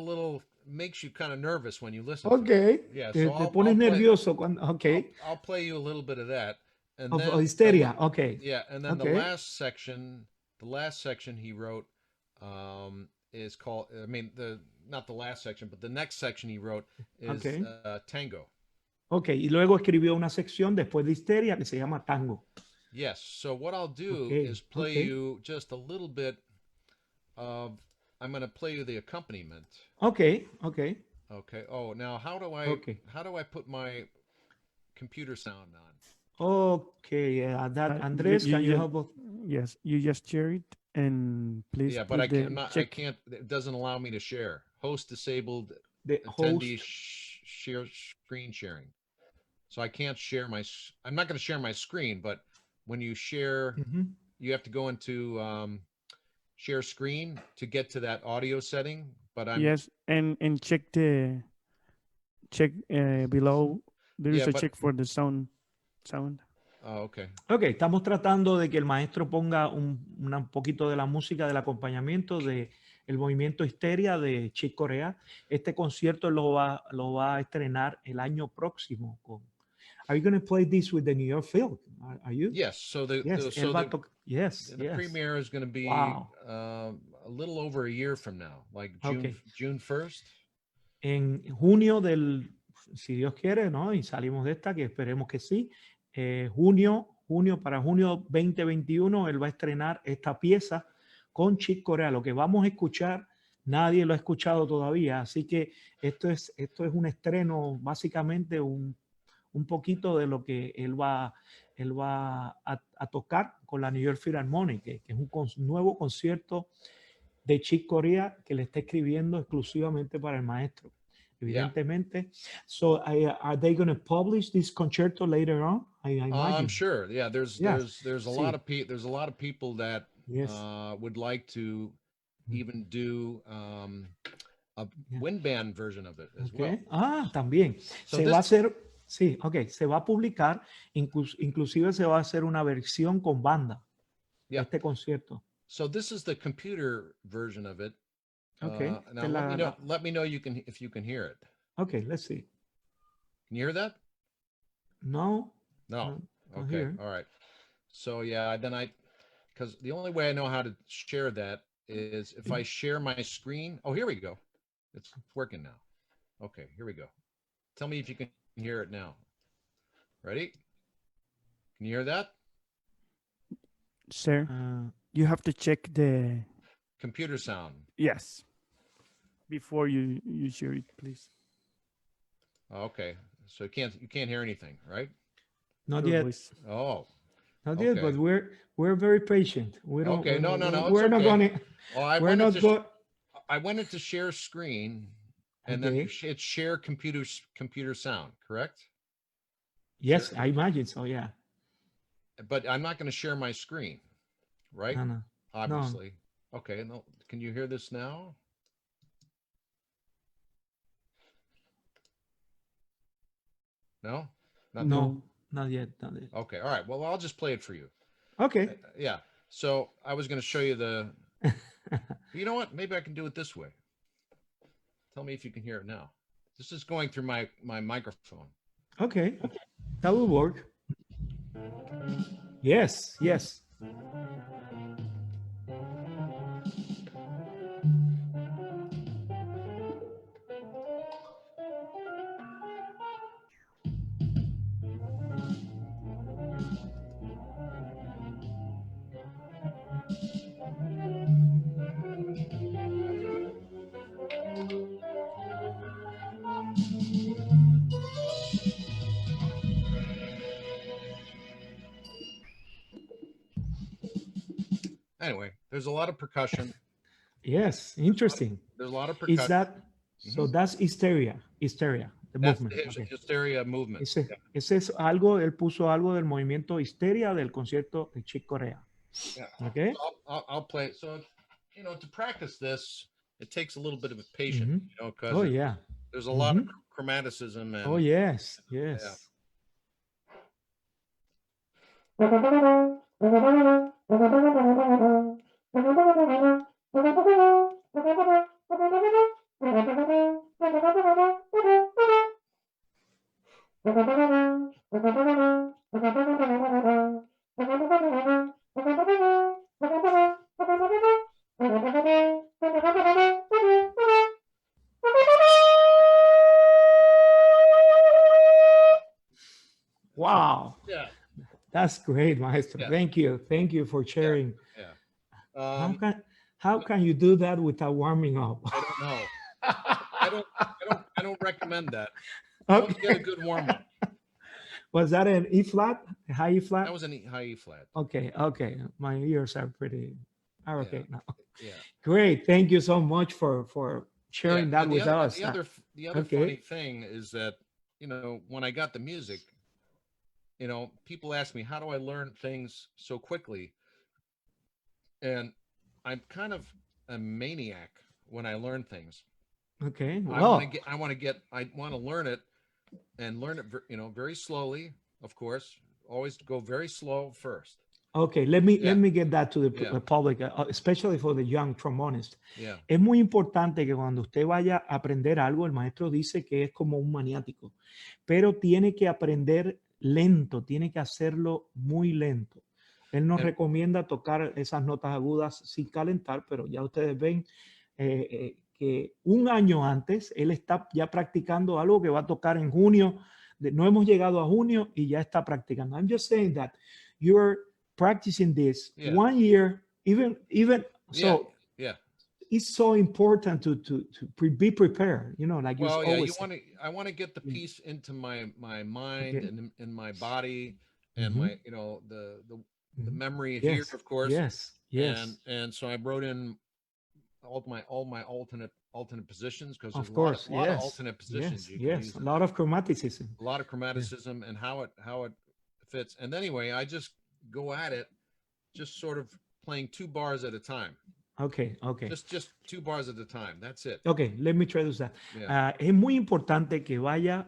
makes you kind of nervous when you listen. Okay. To it. Yeah. Te So pones nervioso cuando... Okay. I'll play you a little bit of that. And Of then hysteria. Okay. Yeah, and then Okay. the last section he wrote is called. I mean, not the last section, but the next section he wrote is Tango. Ok, y luego escribió una sección después de histeria que se llama Tango. Yes. So what I'll do is play you just a little bit of. I'm going to play you the accompaniment. Okay. Okay. Oh, now how do I put my computer sound on? Okay, Andres, can you help us? Yes, you just share it and please. Yeah, but I can't. It doesn't allow me to share. Host disabled. The Attendee host. share screen sharing. So I can't share I'm not going to share my screen, but when you share, you have to go into share screen to get to that audio setting. But yes, and check below. There is a check for the sound. Oh, okay. Ok, estamos tratando de que el maestro ponga un poquito de la música del acompañamiento de el movimiento Histeria de Chick Corea. Este concierto lo va a estrenar el año próximo. Are you going to play this with the New York Phil? Are you? Yes. So the premiere is going to be a little over a year from now, like June 1st. En junio si Dios quiere, ¿no? Y salimos de esta, que esperemos que sí. Junio 2021, él va a estrenar esta pieza con Chick Corea. Lo que vamos a escuchar, nadie lo ha escuchado todavía, así que esto es un estreno, básicamente un poquito de lo que él va a tocar con la New York Philharmonic, que es un nuevo concierto de Chick Corea que le está escribiendo exclusivamente para el maestro. Evidentemente. Yeah. So are they going to publish this concerto later on? I imagine. I'm sure. Yeah, there's a lot of people that would like to even do a wind band version of it as well. Ah, también. So va a hacer, sí, se va a publicar, inclusive se va a hacer una versión con banda de este concierto. So this is the computer version of it. Okay. Now let me know if you can hear it. Okay, let's see. Can you hear that? No. No. Not Okay. here. All right. So yeah, then because the only way I know how to share that is if I share my screen. Oh, here we go. It's working now. Okay, here we go. Tell me if you can hear it now. Ready? Can you hear that? Sir, you have to check the Computer sound. yes before you share it, please. Okay. So you can't hear anything, right? Not Your yet. voice. Oh. Not yet, but we're very patient. We don't. Okay. No. We're not going to. Oh, I went into share screen, and then it's share computer sound, correct? Yes, I imagine so. Yeah. But I'm not going to share my screen, right? No. Obviously. No. Okay. No. Can you hear this now? No. Not yet. Okay. All right. Well, I'll just play it for you. Okay. Yeah. So I was going to show you the. You know what? Maybe I can do it this way. Tell me if you can hear it now. This is going through my microphone. Okay. That will work. Yes. Anyway, there's a lot of percussion. Yes. Interesting. There's a lot of percussion. Is that so? That's hysteria. The That's movement. the hysteria movement. Ese es algo. Él puso algo del movimiento histeria del concierto de Chick Corea. Yeah. Okay. So I'll play. So to practice this, it takes a little bit of patience. Mm-hmm. Because there's a lot of chromaticism. And, yes. Yeah. Wow. Yeah. That's great, Maestro. Yeah. Thank you for sharing. Yeah. How can you do that without warming up? I don't know. I don't recommend that. Okay. Don't get a good warm up. Was that an E flat? A high E flat? That was an high E flat. Okay. My ears are okay now. Yeah. Great. Thank you so much for sharing that with us. The other funny thing is that, when I got the music, people ask me, how do I learn things so quickly? And I'm kind of a maniac when I learn things. Okay. I want to learn it and learn it, very slowly, of course. Always go very slow first. Okay, let me get that to the public, especially for the young trombonist. Yeah. Es muy importante que cuando usted vaya a aprender algo, el maestro dice que es como un maniático, pero tiene que aprender lento, tiene que hacerlo muy lento. Él nos recomienda tocar esas notas agudas sin calentar, pero ya ustedes ven que un año antes él está ya practicando algo que va a tocar en junio. No hemos llegado a junio y ya está practicando. I'm just saying that you're practicing this 1 year, even so. Yeah. It's so important to be prepared. Like you always. I want to get the piece into my mind and in my body and my the memory here, of course. Yes. And so I wrote in all my alternate positions, because there's of course, a lot of alternate positions. Yes, a lot of chromaticism. A lot of chromaticism and how it fits. And anyway, I just go at it, just sort of playing 2 bars at a time. Okay. Just 2 bars at a time. That's it. Okay, let me traduce that. Es muy importante que vaya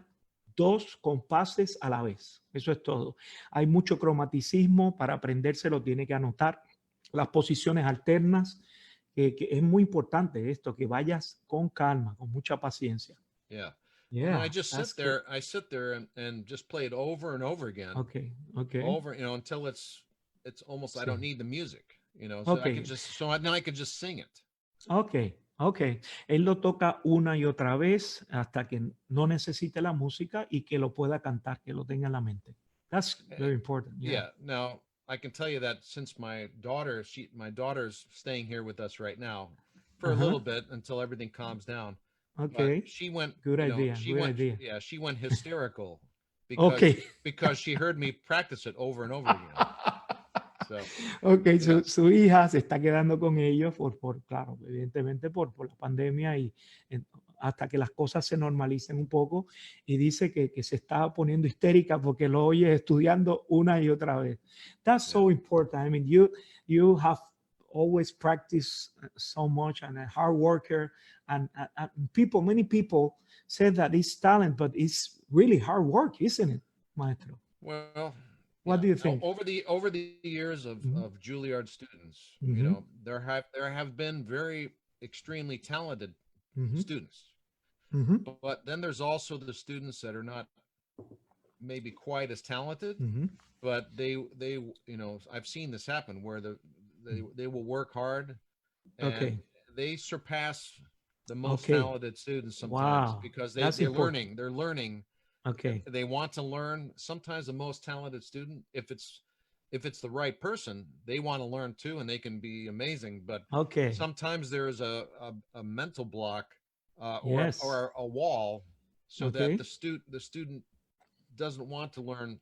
2 compases a la vez. Eso es todo. Hay mucho cromaticismo, para aprendérselo tiene que anotar las posiciones alternas que es muy importante esto, que vayas con calma, con mucha paciencia. Yeah. Yeah, And I just that's sit there. I sit there and just play it over and over again. Okay, okay. Over, until it's almost I don't Sí. need the music, so I Okay. can just then I can just sing it. Ok, ok. Él lo toca una y otra vez hasta que no necesite la música y que lo pueda cantar, que lo tenga en la mente. That's very important. Yeah. Now I can tell you that since my daughter's staying here with us right now for a little bit until everything calms down. Okay. But she went, Good idea. Good idea. Yeah, she went hysterical Okay. because she heard me practice it over and over again. So, Ok, yeah. su hija se está quedando con ellos claro, evidentemente por la pandemia y hasta que las cosas se normalicen un poco y dice que se está poniendo histérica porque lo oye estudiando una y otra vez. That's so important. I mean, you have always practiced so much and a hard worker and many people say that it's talent, but it's really hard work, isn't it, maestro? Well, What do you think? Over the years of Juilliard students, there have been very extremely talented students, but then there's also the students that are not maybe quite as talented, but they I've seen this happen where they will work hard and they surpass the most talented students sometimes because they're learning. Okay. They want to learn. Sometimes the most talented student, if it's the right person, they want to learn too, and they can be amazing. But sometimes there is a mental block or a wall, so that the student doesn't want to learn.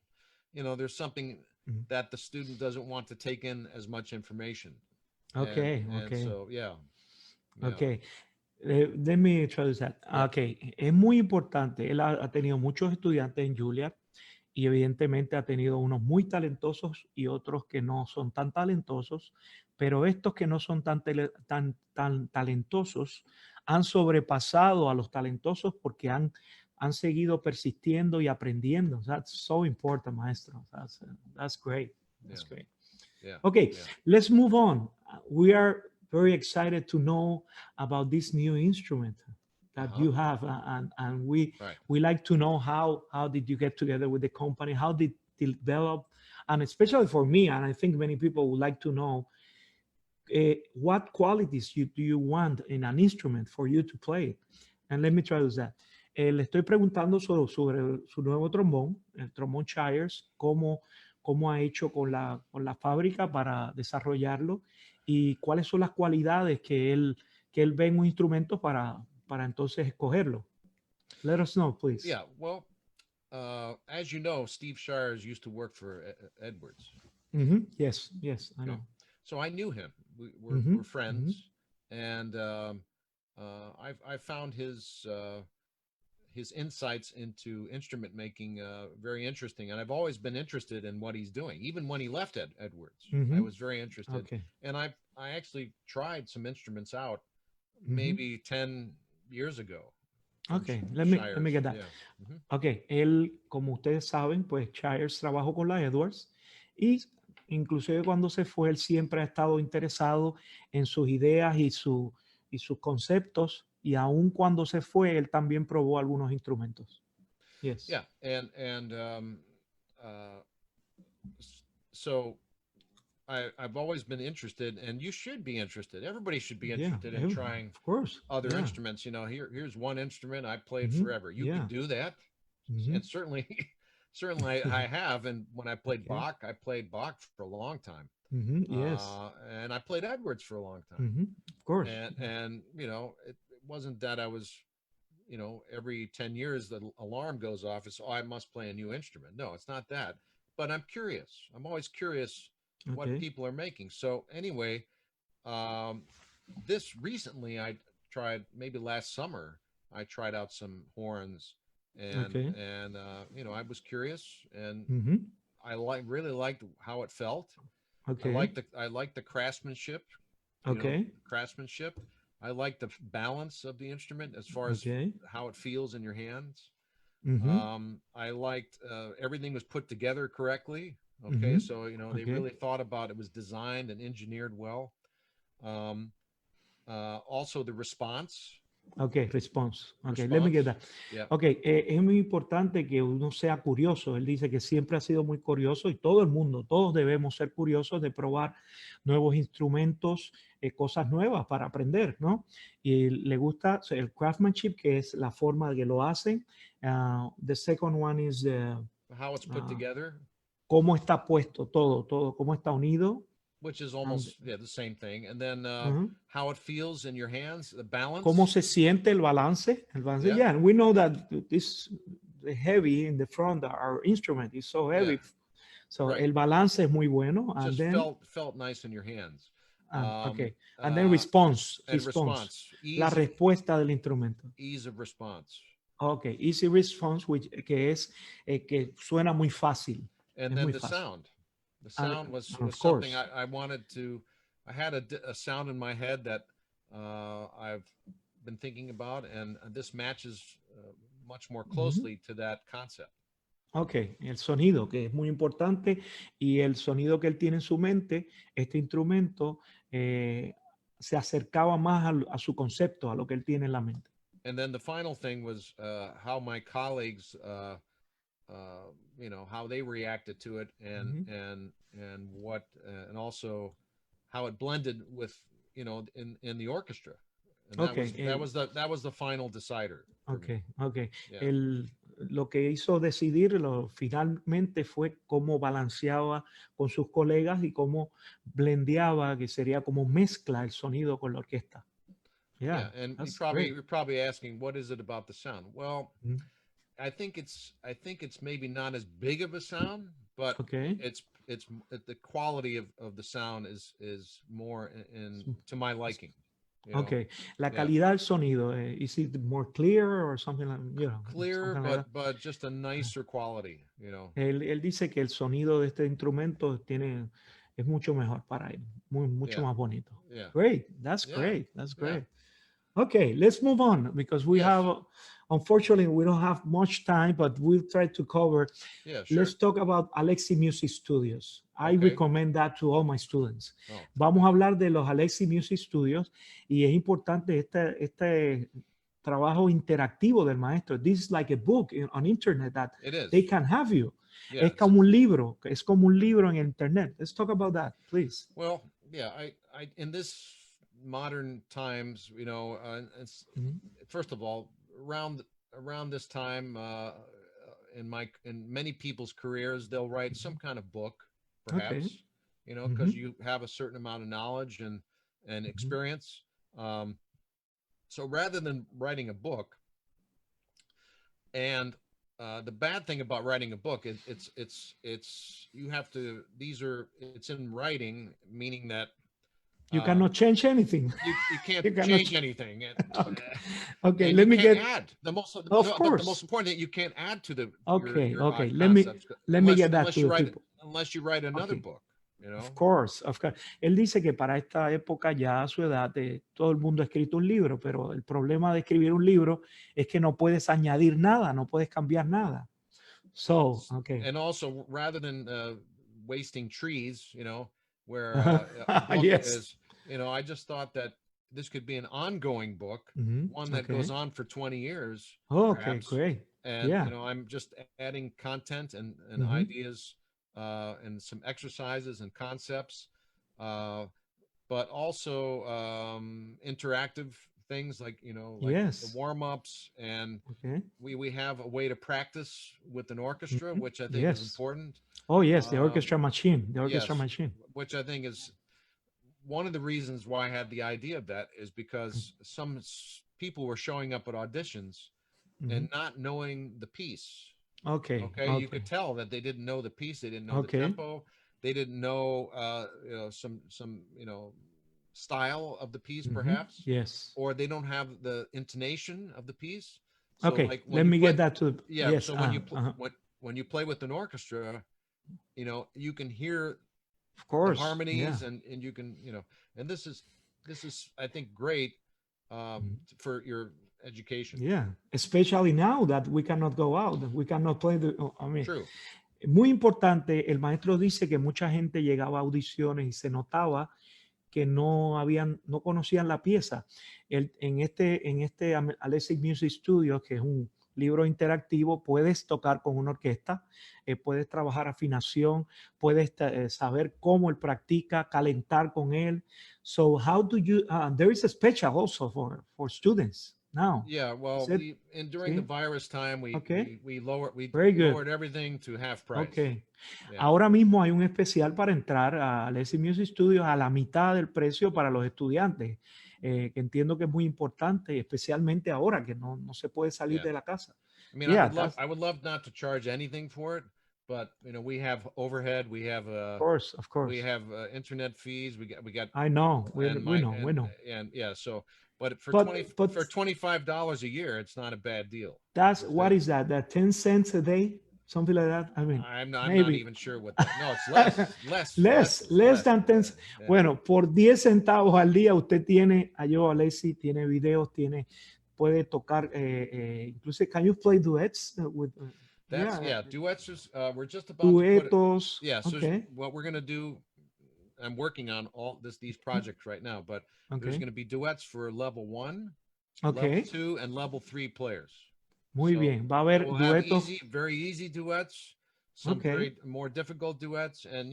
There's something that the student doesn't want to take in as much information. Okay. So yeah. Okay. Let me introduce that. Yeah. Okay. Es muy importante. Él ha tenido muchos estudiantes en Juilliard y evidentemente ha tenido unos muy talentosos y otros que no son tan talentosos, pero estos que no son tan talentosos han sobrepasado a los talentosos porque han seguido persistiendo y aprendiendo. That's so important, maestro. That's great. That's great. Yeah. Okay, let's move on. We are very excited to know about this new instrument that you have, and we like to know how did you get together with the company, how did it develop, and especially for me, and I think many people would like to know what qualities do you want in an instrument for you to play. And let me try to that. Le estoy preguntando sobre su nuevo trombón, el trombón Shires, cómo ha hecho con la fábrica para desarrollarlo y cuáles son las cualidades que él ve en un instrumento para entonces escogerlo. Let us know, please. Yeah, well, as you know, Steve Shires used to work for Edwards. Yes, I know. So I knew him. We're friends, and I found his insights into instrument making very interesting, and I've always been interested in what he's doing. Even when he left Edwards, I was very interested. And I actually tried some instruments out maybe 10 years ago. Okay, let me get that. Yeah. Okay, él, como ustedes saben, pues Shires trabajó con la Edwards y inclusive cuando se fue, él siempre ha estado interesado en sus ideas y sus conceptos. Y aún cuando se fue, él también probó algunos instrumentos. Yes. Yeah, and so I've always been interested, and you should be interested. Everybody should be interested in trying, of course, other instruments. Here's one instrument I played forever. You can do that, and certainly I have. And when I played Bach, I played Bach for a long time. Yes, and I played Edwards for a long time. Of course, and it wasn't that I was, every 10 years the alarm goes off. It's, I must play a new instrument. No, it's not that. But I'm curious. I'm always curious what people are making. So anyway, this recently I tried, maybe last summer, I tried out some horns, and I was curious, and I really liked how it felt. I like the craftsmanship. Craftsmanship. I like the balance of the instrument as far as how it feels in your hands. I liked everything was put together correctly. So they really thought about it, was designed and engineered well. also the response. Okay, response. Okay, let me get that. Yeah. Okay, es muy importante que uno sea curioso. Él dice que siempre ha sido muy curioso y todo el mundo, todos debemos ser curiosos de probar nuevos instrumentos, cosas nuevas para aprender, ¿no? Y le gusta el craftsmanship, que es la forma que lo hacen. The second one is How it's put together. Cómo está puesto todo, cómo está unido. Which is almost the same thing. And then how it feels in your hands, the balance. Cómo se siente el balance. Yeah, and we know that this heavy in the front, our instrument is so heavy. Yeah. So el balance es muy bueno. And just then, felt nice in your hands. Okay. And then response. La respuesta del instrumento. Ease of response. Okay, easy response, que es que suena muy fácil. And then the sound. The sound was something I wanted to. I had a sound in my head that I've been thinking about, and this matches much more closely to that concept. Okay, el sonido, que es muy importante, y el sonido que él tiene en su mente, este instrumento, se acercaba más a su concepto, a lo que él tiene en la mente. And then the final thing was how my colleagues. You know, how they reacted to it, and what and also how it blended with, you know, in the orchestra. And that was the final decider. Okay. Yeah. Lo que hizo decidirlo finalmente fue cómo balanceaba con sus colegas y cómo blendeaba, que sería como mezcla el sonido con la orquesta. Yeah, and you're probably asking, what is it about the sound? Well, I think it's maybe not as big of a sound, but it's the quality of the sound is more to my liking. Okay, la calidad del sonido, is it more clear or something like, you know? Clear, but just a nicer quality, you know. Él dice que el sonido de este instrumento es mucho mejor para él, mucho más bonito. Yeah. Great, that's great. Okay, let's move on, because we have, unfortunately, we don't have much time, but we'll try to cover. Yeah, sure. Let's talk about Alessi Music Studios. I recommend that to all my students. Oh. Vamos a hablar de los Alessi Music Studios, y es importante este trabajo interactivo del maestro. This is like a book on internet that they can have you. Yeah, es como un libro en internet. Let's talk about that, please. Well, yeah, I in this modern times, you know, first of all, around this time in many people's careers, they'll write some kind of book, perhaps, you know, because you have a certain amount of knowledge and experience. So rather than writing a book, and the bad thing about writing a book is it's you have to, it's in writing, meaning that you cannot change anything. You can't change anything. Okay, let me add the most. Of course, the most important thing, you can't add to the. Okay, your let me get that to the people. Unless you write another book, you know. Of course. Él dice que para esta época, ya a su edad, todo el mundo ha escrito un libro, pero el problema de escribir un libro es que no puedes añadir nada, no puedes cambiar nada. So, okay. And also, rather than wasting trees, you know, where is, you know, I just thought that this could be an ongoing book, one that goes on for 20 years. Oh, perhaps. Okay, great. And, you know, I'm just adding content and ideas and some exercises and concepts, but also interactive things like, you know, like the warm-ups, and we have a way to practice with an orchestra, which I think is important. Oh, yes, the orchestra machine, machine. Which I think is one of the reasons why I had the idea of that, is because some people were showing up at auditions and not knowing the piece. Okay. You could tell that they didn't know the piece. They didn't know the tempo. They didn't know, you know, some, you know, style of the piece, perhaps. Yes. Or they don't have the intonation of the piece. So like let me get that to. Yeah. So when you play with an orchestra, you know, you can hear, of course, the harmonies, and you can, you know, and this is I think great for your education. Yeah, especially now that we cannot go out, we cannot play True. Muy importante. El maestro dice que mucha gente llegaba a audiciones y se notaba que no conocían la pieza. En este Alessi Music Studio, que es un libro interactivo, puedes tocar con una orquesta, puedes trabajar afinación, puedes saber cómo él practica, calentar con él. So how do you, there is a special also for students now. Yeah, well, during the virus time, we Very good. lowered everything to half price. Okay. Yeah. Ahora mismo hay un especial para entrar a Alessi Music Studios a la mitad del precio para los estudiantes, que entiendo que es muy importante, especialmente ahora que no se puede salir de la casa. I mean, I would love not to charge anything for it, but we have overhead, we have of course, we have internet fees, we got. I know, we know. And yeah, so. But for $25 a year, it's not a bad deal. That's what is that? That 10 cents a day, something like that. I mean, I'm not even sure what that. No, it's less than 10. Yeah. Bueno, por 10 centavos al día usted tiene Alessi, tiene videos, puede tocar. Incluso, can you play duets with? Duets is. We're just about duetos. So what we're gonna do. I'm working on these projects right now, but there's going to be duets for level 1, level 2, and level 3 players. Muy bien. Va a haber duetos. Very easy duets, some very more difficult duets, and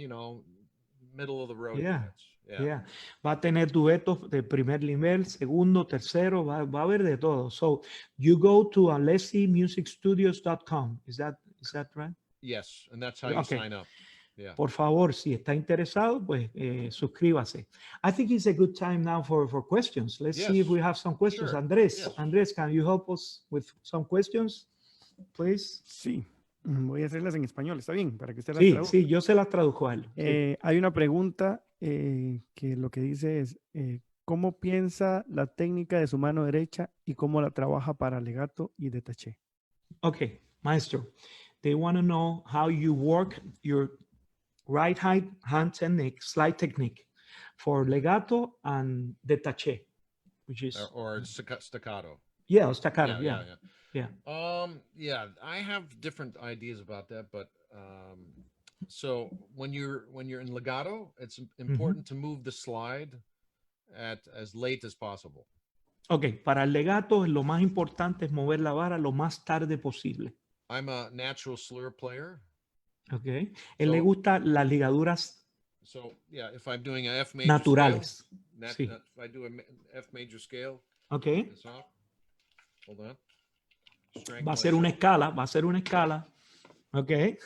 middle of the road duets. Yeah. Va a tener duetos de primer nivel, segundo, tercero, va a haber de todo. So you go to alessimusicstudios.com. Is that right? Yes, and that's how you sign up. Yeah. Por favor, si está interesado, pues suscríbase. I think it's a good time now for questions. Let's see if we have some questions. Sure. Andrés, can you help us with some questions, please? Sí, voy a hacerlas en español, ¿está bien? Para que usted las traduzca. Sí, yo se las traduzco a él. Hay una pregunta que lo que dice es, ¿cómo piensa la técnica de su mano derecha y cómo la trabaja para legato y detaché? Okay, maestro. They want to know how you work your right hand technique, slide technique for legato and detaché, which is or staccato. Yeah, staccato. Yeah. I have different ideas about that, but so when you're in legato, it's important to move the slide at as late as possible. Okay, para el legato lo más importante es mover la vara lo más tarde posible. I'm a natural slur player. Okay. Él le gusta las ligaduras if I'm doing a F major naturales. Scale, if I do a F major scale. Okay. Hold on. Va a ser una escala. Okay.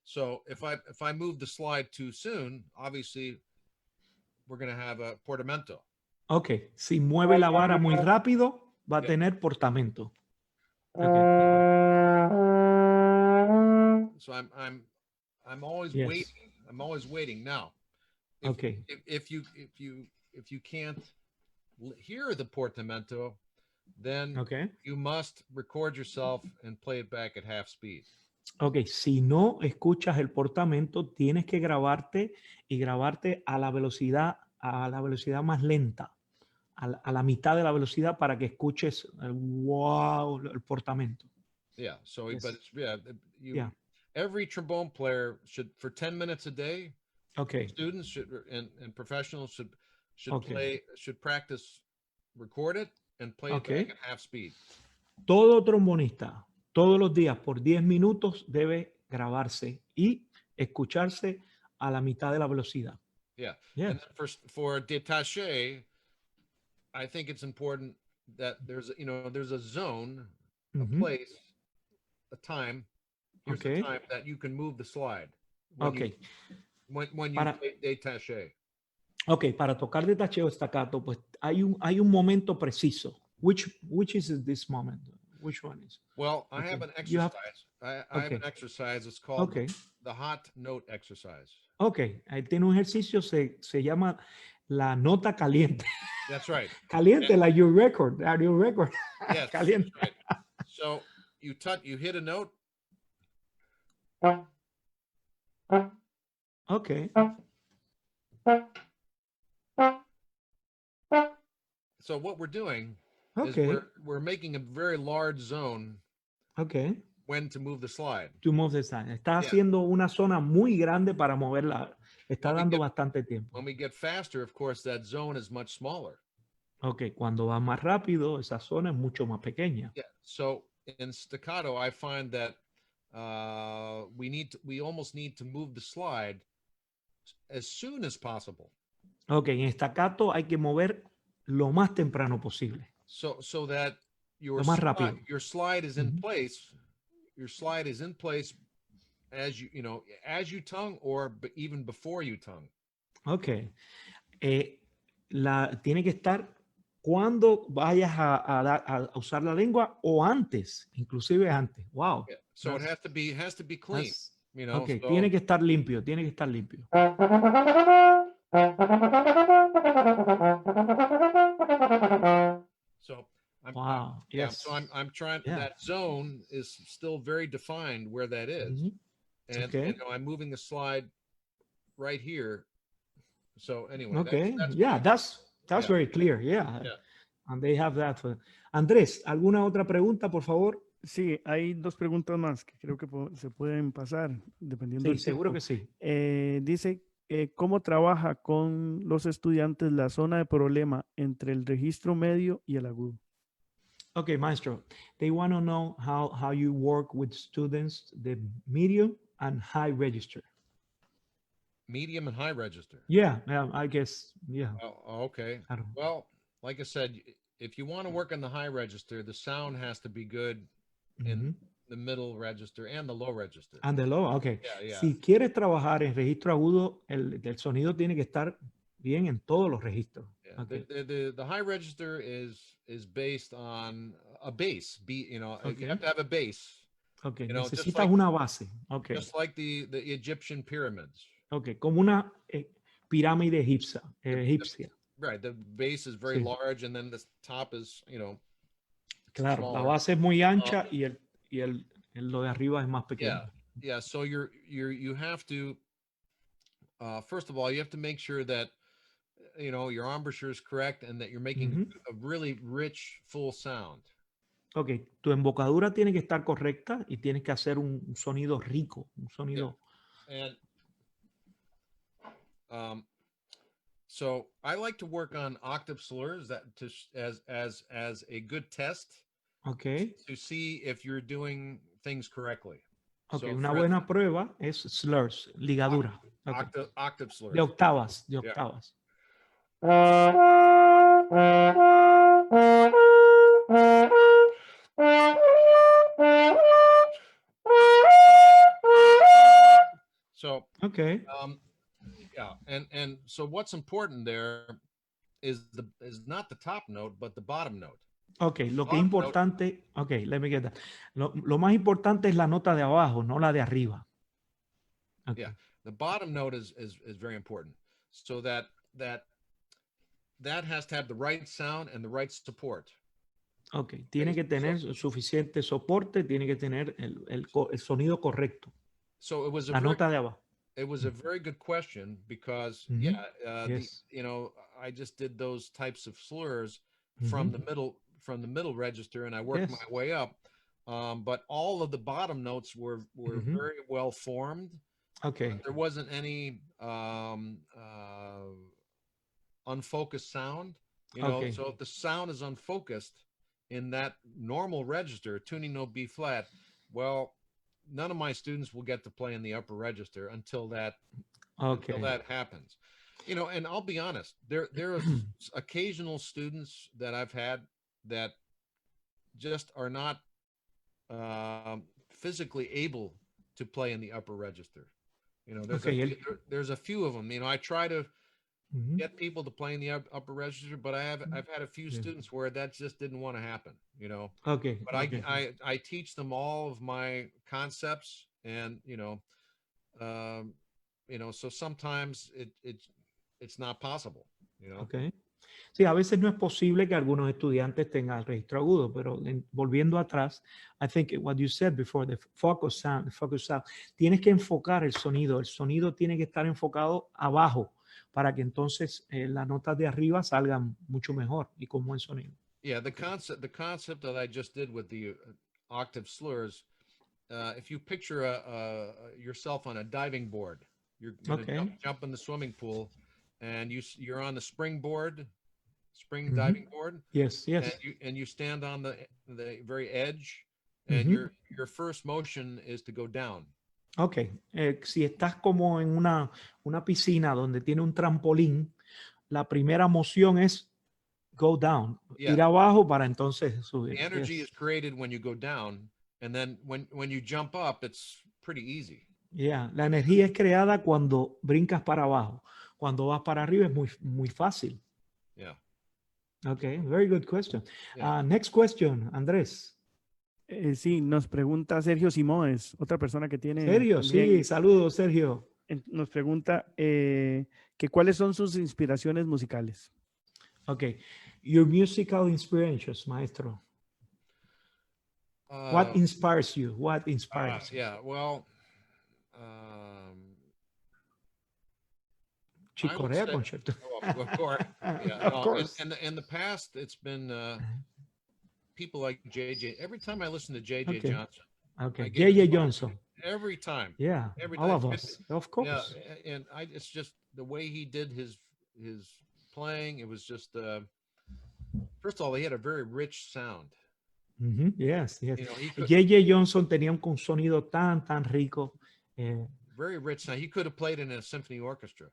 So if I move the slide too soon, obviously we're going to have a portamento. Okay, si mueve la vara muy rápido, va a tener portamento. Okay. So I'm always waiting. I'm always waiting. Now, if you can't hear the portamento, then you must record yourself and play it back at half speed. Okay, si no escuchas el portamento, tienes que grabarte a la velocidad más lenta. A la mitad de la velocidad para que escuches el portamento. Yeah, so every trombone player should, for 10 minutes a day, students should and professionals should practice, record it and play it back at half speed. Todo trombonista, todos los días por 10 minutos debe grabarse y escucharse a la mitad de la velocidad. Yeah. And for détaché, I think it's important that there's a zone, a place, a time. Here's the time that you can move the slide. When you play détaché. Okay, para tocar détaché o staccato, pues hay un momento preciso. Which is this moment? Which one is? Well, I have an exercise. I have an exercise. It's called the hot note exercise. Okay, ahí tiene un ejercicio, se llama la nota caliente. That's right. Caliente, like your record. Yes. Caliente. Right. So you hit a note. Okay. So what we're doing is we're making a very large zone Okay. when to move the slide. To move the sign. Está Yeah. haciendo una zona muy grande para moverla. Está When we dando get- bastante tiempo. When we get faster, of course, that zone is much smaller. Ok, cuando va más rápido, esa zona es mucho más pequeña. Yeah. So in staccato, I find that we almost need to move the slide as soon as possible. Ok, en staccato hay que mover lo más temprano posible. So that Lo más rápido. your slide is in Mhm. place. Your slide is in place as as you tongue or even before you tongue. Ok. Tiene que estar cuando vayas a usar la lengua o antes, inclusive antes. Wow. Yeah. So it has to be clean. that's- ok, So, tiene que estar limpio, tiene que estar limpio. so Wow. yeah. Yes. So I'm trying. Yeah. That zone is still very defined where that is, Mhm. and Okay. I'm moving the slide right here. So anyway, Okay. that's Yeah, what that's yeah. very clear. Yeah. Yeah. And they have that. Andrés, ¿alguna otra pregunta, por favor? Sí, hay dos preguntas más que creo que se pueden pasar dependiendo Sí, del seguro tiempo. que sí. Dice, ¿cómo trabaja con los estudiantes la zona de problema entre el registro medio y el agudo? Okay, maestro. They want to know how you work with students, the medium and high register. Medium and high register. Yeah, I guess. Yeah. Oh, okay. I don't. Well, like I said, if you want to work on the high register, the sound has to be good in Mhm. the middle register and the low register. And the low, okay. Yeah. Si quieres trabajar en registro agudo, el sonido tiene que estar bien en todos los registros. Yeah. Okay. The high register is based on a bass. You Okay. have to have a bass. Okay. Just Necesitas like- una base. Okay. Just like the Egyptian pyramids. Okay. Como una pirámide egipcia. Right. The base is very Sí. large, and then the top is, Claro, la smaller. base es muy ancha y lo de arriba es más pequeño. Yeah. So you have to, first of all, you have to make sure that, your embouchure is correct and that you're making Mhm. a really rich, full sound. Ok, tu embocadura tiene que estar correcta y tienes que hacer un sonido rico, un sonido. And so I like to work on octave slurs as a good test Ok, to see if you're doing things correctly. okay, So una for buena prueba es slurs, ligadura. Okay. octave slurs. De octavas, de Yeah. octavas. So Ok, yeah, and so what's important there is not the top note but the bottom note. ok, lo que es Bottom note- importante, ok, let me get that. Lo más importante es la nota de abajo, no la de arriba. Okay. Yeah. The bottom note is very important. So that has to have the right sound and the right support. Ok, tiene que tener suficiente soporte, tiene que tener el sonido correcto, So it was la nota de abajo. it was a very good question because Mhm. Yes. I just did those types of slurs from the middle register, and I worked Yes. my way up. But all of the bottom notes were Mhm. very well formed. Ok, There wasn't any unfocused sound. Okay. So if the sound is unfocused in that normal register, tuning note B flat, well, none of my students will get to play in the upper register until that happens. And I'll be honest, there are occasional students that I've had that just are not physically able to play in the upper register. There's a few of them. I try to Mhm. get people to play in the upper register, but I've had a few Yeah. students where that just didn't want to happen. Okay. But okay. I teach them all of my concepts, and so sometimes it's not possible. Okay. Sí, a veces no es posible que algunos estudiantes tengan el registro agudo, pero volviendo atrás, I think what you said before, the focus sound, tienes que enfocar el sonido tiene que estar enfocado abajo para que entonces las notas de arriba salgan mucho mejor y con buen sonido. Yeah, the concept that I just did with the octave slurs. If you picture yourself on a diving board, you're going to jump in the swimming pool, and you're on the springboard, diving board. Yes, yes. And you stand on the very edge, and your first motion is to go down. Ok, si estás como en una piscina donde tiene un trampolín, la primera moción es go down, ir abajo para entonces subir. The energy is created when you go down, and then when you jump up, it's pretty easy. Yeah, la energía es creada cuando brincas para abajo. Cuando vas para arriba es muy fácil. Yeah. Okay, very good question. Next question, Andrés. Sí, nos pregunta Sergio Simóes, otra persona que tiene... Sergio, también, sí, saludos, Sergio. Nos pregunta que cuáles son sus inspiraciones musicales. Okay, your musical inspirations, maestro. What inspires you? What inspires you? Yeah, well... Chicorea concerto. Of course. Yeah, of course. In the past, it's been people like JJ. Every time I listen to JJ Johnson. Okay, JJ Johnson. Every time. Yeah, all of us, of course. Yeah, and it's just the way he did his playing. It was just, first of all, he had a very rich sound. Yes, yes. JJ Johnson tenía un sonido tan rico. Very rich sound. He could have played in a symphony orchestra.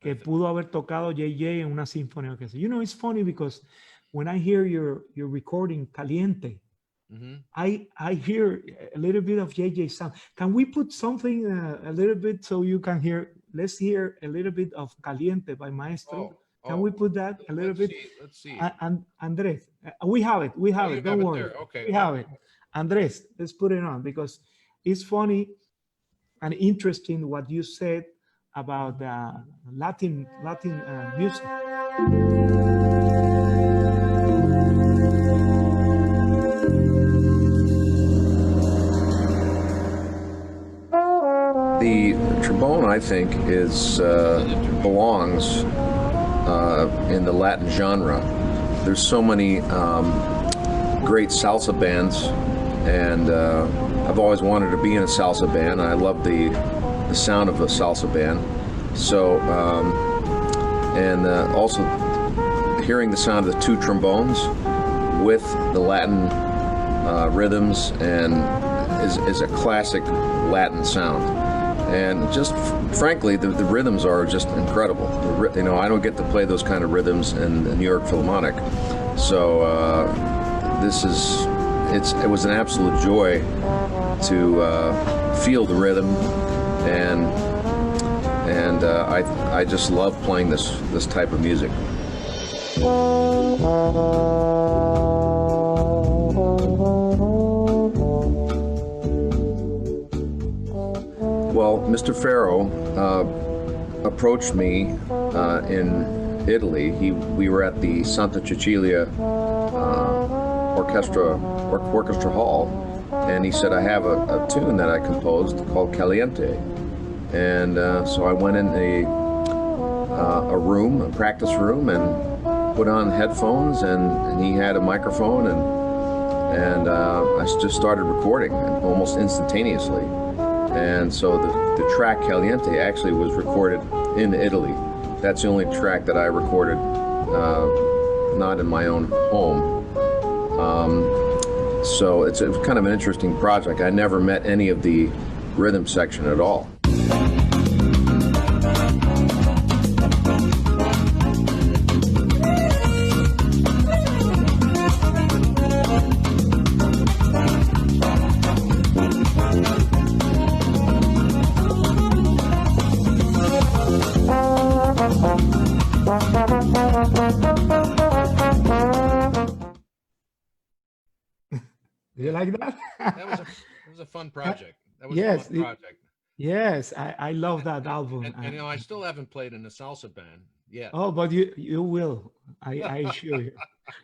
Que pudo haber tocado JJ en una symphony orchestra. You know, it's funny because when I hear your recording Caliente, I hear a little bit of JJ sound. Can we put something a little bit so you can hear? Let's hear a little bit of Caliente by Maestro. Can we put that a little bit? Let's see. And Andres, we have it. We have it. Don't worry. Okay. We have it. Andres, let's put it on because it's funny and interesting what you said about Latin music. The trombone, I think, belongs in the Latin genre. There's so many great salsa bands, and I've always wanted to be in a salsa band. I love the sound of a salsa band. So, and also hearing the sound of the two trombones with the Latin rhythms and is a classic Latin sound. And just frankly, the rhythms are just incredible. You know, I don't get to play those kind of rhythms in the New York Philharmonic. So it was an absolute joy to feel the rhythm, and I just love playing this type of music. Well, Mr. Farrow approached me in Italy. We were at the Santa Cecilia Orchestra Hall, and he said, I have a tune that I composed called Caliente. And so I went in a practice room, and put on headphones, and he had a microphone, and I just started recording almost instantaneously. And so the track Caliente actually was recorded in Italy. That's the only track that I recorded not in my own home. So it's kind of an interesting project. I never met any of the rhythm section at all. Do you like that? That was a fun project. That was yes, a fun project. Yes, I love that album. And you know, I still haven't played in a salsa band yet. Oh, but you will. I assure you.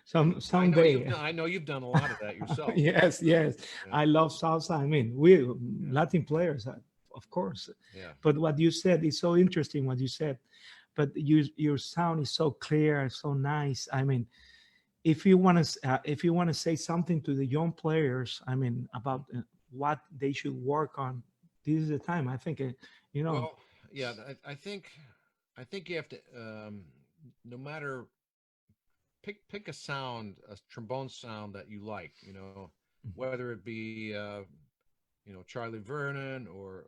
Someday. I know you've done a lot of that yourself. Yes. Yeah. I love salsa. I mean, we Latin players, of course. Yeah. But what you said is so interesting. What you said, but your sound is so clear, so nice. I mean, if you want to say something to the young players, I mean, about what they should work on, this is the time. I think, you know. Well, yeah, I think you have to, no matter, pick a sound, a trombone sound that you like, you know, whether it be, you know, Charlie Vernon or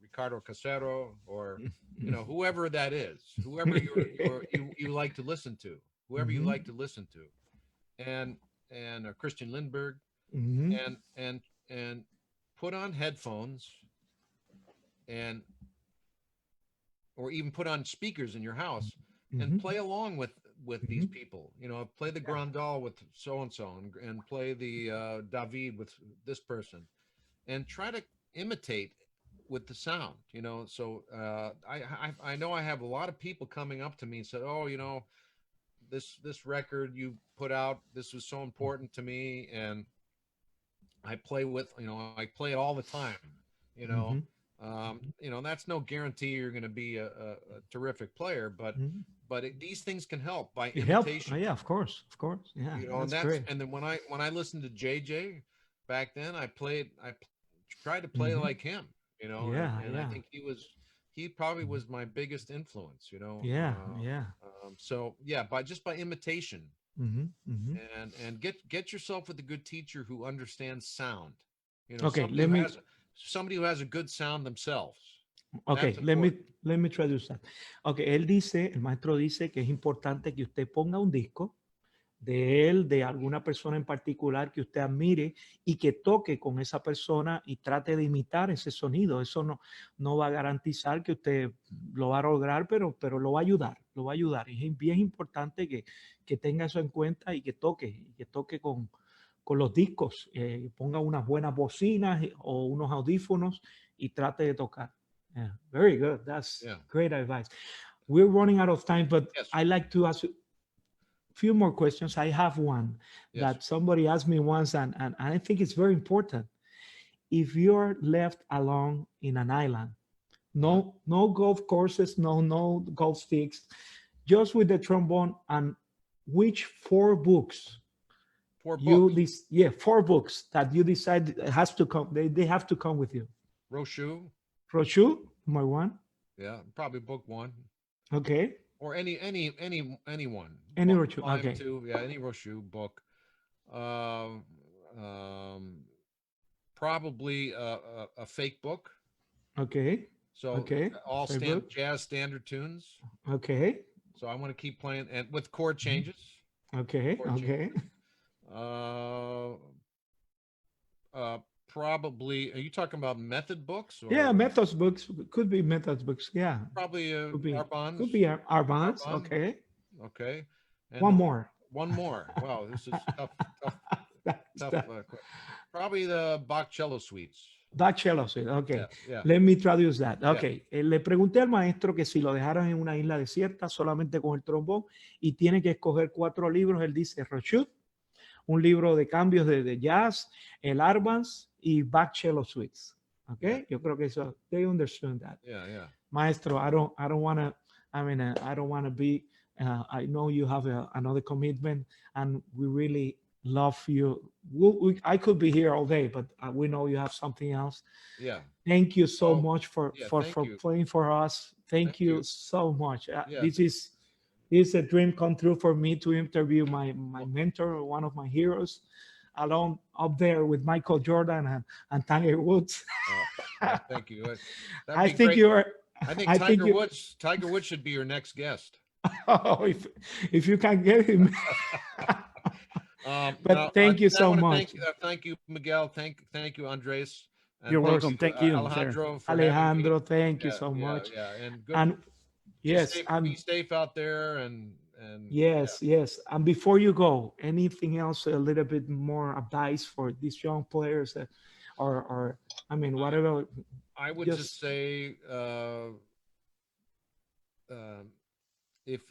Ricardo Casero, or, you know, whoever that is, whoever you like to listen to, whoever you like to listen to, and Christian Lindbergh, and put on headphones, and or even put on speakers in your house and play along with these people, you know, play the Grandal with so and so, and play the David with this person, and try to imitate with the sound, you know. So I know I have a lot of people coming up to me and said, oh, you know, this record you put out, this was so important to me, and I play with, you know, I play it all the time, you know. You know, that's no guarantee you're going to be a terrific player, but these things can help by imitation. Yeah, of course, yeah. You know, that's great. And then when I listened to JJ back then, I tried to play like him, you know. And I think he probably was my biggest influence, you know. So yeah, just by imitation, and get yourself with a good teacher who understands sound, you know. Okay, somebody who has a good sound themselves. Okay, let me traduce that. Okay, el maestro dice que es importante que usted ponga un disco de él, de alguna persona en particular que usted admire, y que toque con esa persona y trate de imitar ese sonido. Eso no va a garantizar que usted lo va a lograr, pero lo va a ayudar. Y es bien importante que tenga eso en cuenta y que toque con los discos, ponga unas buenas bocinas o unos audífonos y trate de tocar. Yeah, very good. That's great advice. We're running out of time, but I like to ask you a few more questions. I have one that somebody asked me once, and I think it's very important. If you're left alone in an island, no golf courses, no golf sticks, just with the trombone, and which 4 books? 4 books. 4 books that you decide has to come. They have to come with you. Rochu, number 1. Yeah, probably book 1. Okay. Or any one. Any Rochu. Okay. 2, yeah, any Rochu book. Probably a fake book. Okay. So all jazz standard tunes. Okay. So I want to keep playing, and with chord changes. Okay. Probably, are you talking about method books? Or? Yeah, methods books. Could be methods books. Yeah. Probably Arbans. Could be Arbans. Okay. Okay. And one more. Wow, this is tough. Probably the Bach cello suites. Bach cello suite. Okay. Yeah. Let me traduce that. Okay. Le pregunté al maestro que si lo dejaran en una isla desierta solamente con el trombón y tiene que escoger 4 libros. Él dice Rochut, un libro de cambios de jazz, el Arbans y Bach cello suites. Okay. Yo creo que eso, they understand that. Yeah. Maestro, I don't want to. I mean, I don't want to be. I know you have another commitment, and we really love you. I could be here all day, but we know you have something else. Yeah. Thank you so much for playing for us. Thank you so much. This is a dream come true for me to interview my mentor, one of my heroes, along up there with Michael Jordan and Tiger Woods. Thank you. I think you are. I think Tiger Woods should be your next guest. Oh, if you can get him. But thank you so much. Thank you, Miguel. Thank you, Andres. And you're welcome. Thank you, Alejandro. Thank you so much. Yeah, and yes, be safe out there. And yes. And before you go, anything else? A little bit more advice for these young players, or I mean, whatever. I would just say, if